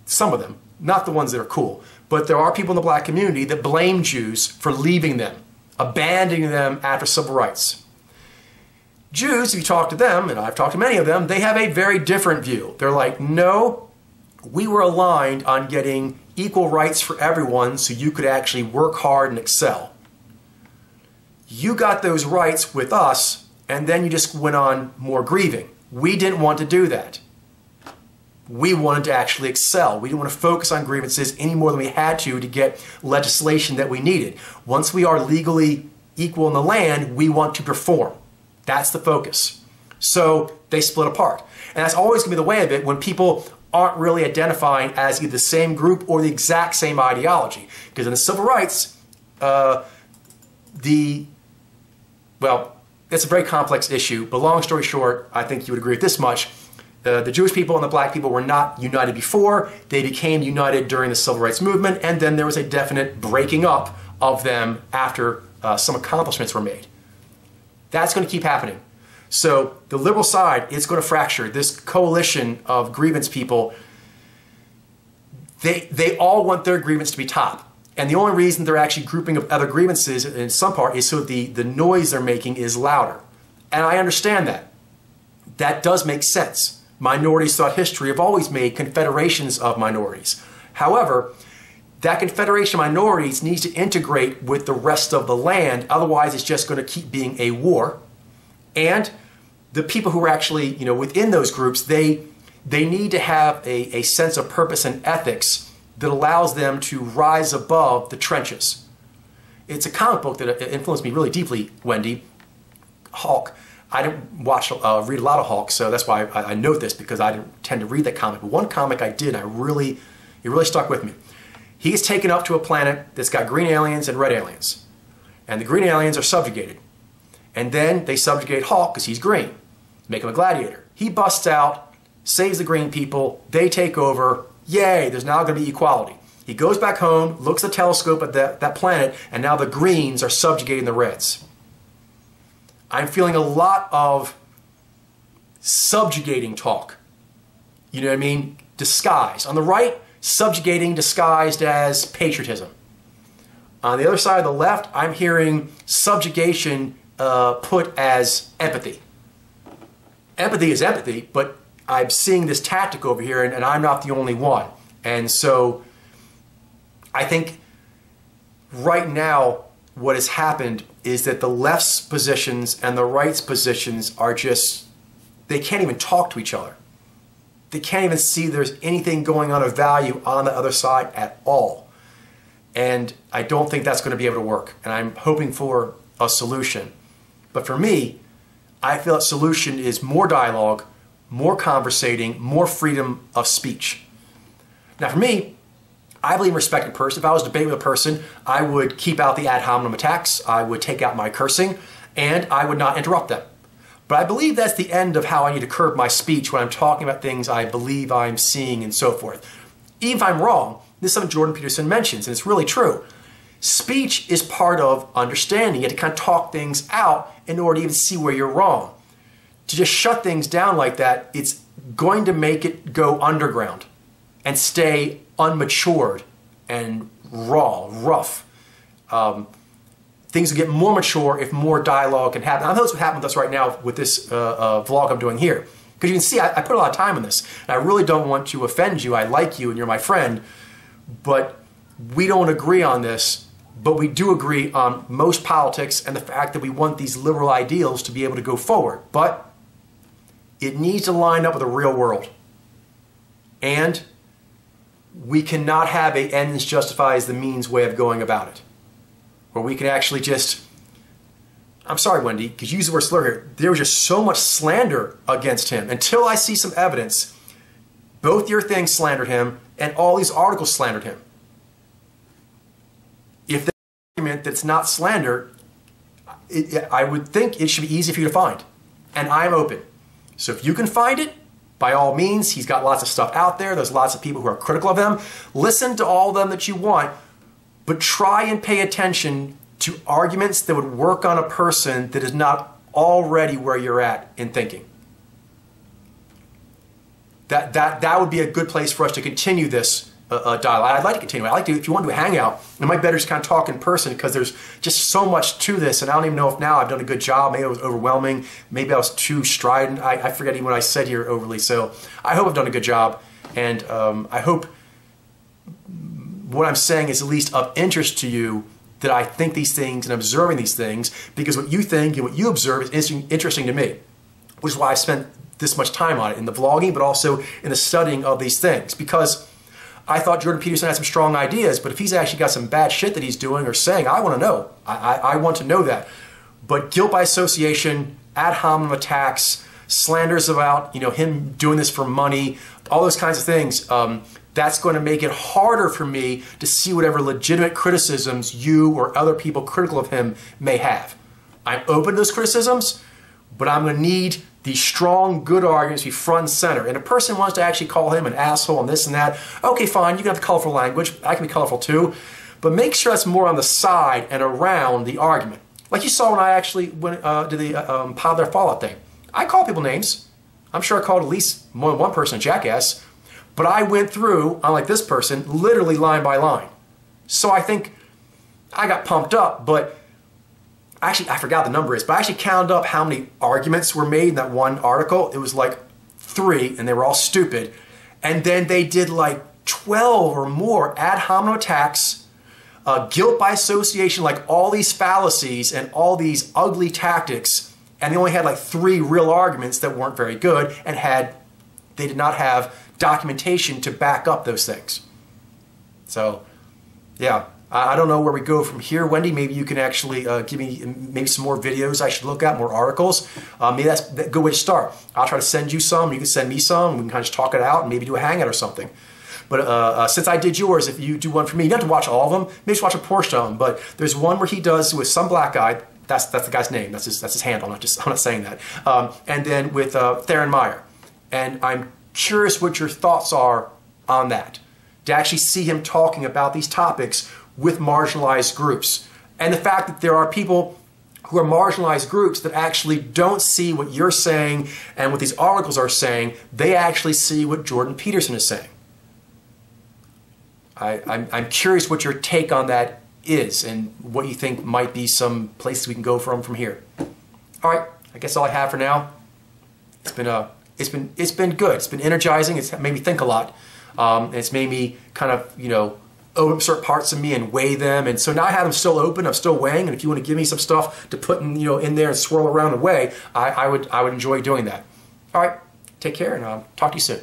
some of them, not the ones that are cool, but there are people in the black community that blame Jews for leaving them, abandoning them after civil rights. Jews, if you talk to them, and I've talked to many of them, they have a very different view. They're like, no, we were aligned on getting equal rights for everyone so you could actually work hard and excel. You got those rights with us, and then you just went on more grieving. We didn't want to do that. We wanted to actually excel. We didn't want to focus on grievances any more than we had to get legislation that we needed. Once we are legally equal in the land, we want to perform. That's the focus. So they split apart. And that's always going to be the way of it when people aren't really identifying as either the same group or the exact same ideology. Because in the civil rights, well, it's a very complex issue, but long story short, I think you would agree with this much. The Jewish people and the black people were not united before. They became united during the Civil Rights Movement, and then there was a definite breaking up of them after some accomplishments were made. That's going to keep happening. So the liberal side is going to fracture. This coalition of grievance people, they all want their grievance to be top. And the only reason they're actually grouping up other grievances in some part is so the noise they're making is louder. And I understand that. That does make sense. Minorities throughout history have always made confederations of minorities. However, that confederation of minorities needs to integrate with the rest of the land, otherwise it's just going to keep being a war. And the people who are actually, within those groups, they need to have a sense of purpose and ethics that allows them to rise above the trenches. It's a comic book that influenced me really deeply, Wendy, Hulk. I didn't read a lot of Hulk, so that's why I know this, because I didn't tend to read that comic. But one comic I did, it really stuck with me. He's taken up to a planet that's got green aliens and red aliens. And the green aliens are subjugated. And then they subjugate Hulk because he's green. Make him a gladiator. He busts out, saves the green people, they take over. Yay, there's now going to be equality. He goes back home, looks at the telescope at that planet, and now the greens are subjugating the reds. I'm feeling a lot of subjugating talk. You know what I mean? Disguised. On the right, subjugating disguised as patriotism. On the other side of the left, I'm hearing subjugation put as empathy. Empathy is empathy, but I'm seeing this tactic over here, and I'm not the only one. And so I think right now what has happened is that the left's positions and the right's positions are just, they can't even talk to each other. They can't even see there's anything going on of value on the other side at all. And I don't think that's going to be able to work. And I'm hoping for a solution. But for me, I feel that solution is more dialogue, more conversating, more freedom of speech. Now for me, I believe in respecting person. If I was debating with a person, I would keep out the ad hominem attacks, I would take out my cursing, and I would not interrupt them. But I believe that's the end of how I need to curb my speech when I'm talking about things I believe I'm seeing and so forth. Even if I'm wrong, this is something Jordan Peterson mentions, and it's really true. Speech is part of understanding. You have to kind of talk things out in order to even see where you're wrong. To just shut things down like that, it's going to make it go underground and stay unmatured and raw, rough. Things will get more mature if more dialogue can happen. I know that's what happened with us right now with this vlog I'm doing here. Because you can see I put a lot of time in this. And I really don't want to offend you. I like you and you're my friend. But we don't agree on this. But we do agree on most politics and the fact that we want these liberal ideals to be able to go forward. But it needs to line up with the real world. And we cannot have a ends justifies the means way of going about it. Where we can actually just, I'm sorry, Wendy, because you use the word slur here. There was just so much slander against him. Until I see some evidence, both your things slandered him and all these articles slandered him. If the argument that's not slander, I would think it should be easy for you to find. And I'm open. So if you can find it, by all means, he's got lots of stuff out there. There's lots of people who are critical of him. Listen to all of them that you want. But try and pay attention to arguments that would work on a person that is not already where you're at in thinking. That would be a good place for us to continue this dialogue. I'd like to continue. I'd like to, if you want to do a hangout, it might be better just kind of talk in person because there's just so much to this, and I don't even know if now I've done a good job. Maybe it was overwhelming. Maybe I was too strident. I forget even what I said here overly. So I hope I've done a good job, and I hope what I'm saying is at least of interest to you, that I think these things and observing these things, because what you think and what you observe is interesting to me, which is why I spent this much time on it in the vlogging, but also in the studying of these things, because I thought Jordan Peterson had some strong ideas, but if he's actually got some bad shit that he's doing or saying, I want to know. I want to know that. But guilt by association, ad hominem attacks, slanders about him doing this for money, all those kinds of things, that's going to make it harder for me to see whatever legitimate criticisms you or other people critical of him may have. I'm open to those criticisms, but I'm going to need these strong, good arguments to be front and center. And a person wants to actually call him an asshole and this and that, okay, fine, you can have the colorful language. I can be colorful too. But make sure that's more on the side and around the argument. Like you saw when I actually did the Pile Their Fallout thing. I call people names. I'm sure I called at least more than one person a jackass. But I went through, unlike this person, literally line by line. So I think I got pumped up, but actually, I forgot the number is, but I actually counted up how many arguments were made in that one article. It was like 3, and they were all stupid. And then they did like 12 or more ad hominem attacks, guilt by association, like all these fallacies and all these ugly tactics. And they only had like 3 real arguments that weren't very good, and they did not have documentation to back up those things. So, yeah. I don't know where we go from here, Wendy. Maybe you can actually give me maybe some more videos I should look at, more articles. Maybe that's a good way to start. I'll try to send you some. You can send me some. We can kind of just talk it out and maybe do a hangout or something. But since I did yours, if you do one for me, you don't have to watch all of them. Maybe just watch a portion of them. But there's one where he does with some black guy. That's the guy's name. That's his handle. I'm not saying that. And then with Theron Meyer. And I'm curious what your thoughts are on that. To actually see him talking about these topics with marginalized groups. And the fact that there are people who are marginalized groups that actually don't see what you're saying and what these articles are saying. They actually see what Jordan Peterson is saying. I'm curious what your take on that is and what you think might be some places we can go from here. All right, I guess all I have for now. It's been good. It's been energizing. It's made me think a lot. It's made me kind of, open up certain parts of me and weigh them. And so now I have them still open. I'm still weighing. And if you want to give me some stuff to put in there and swirl around and weigh, I would enjoy doing that. All right, take care and talk to you soon.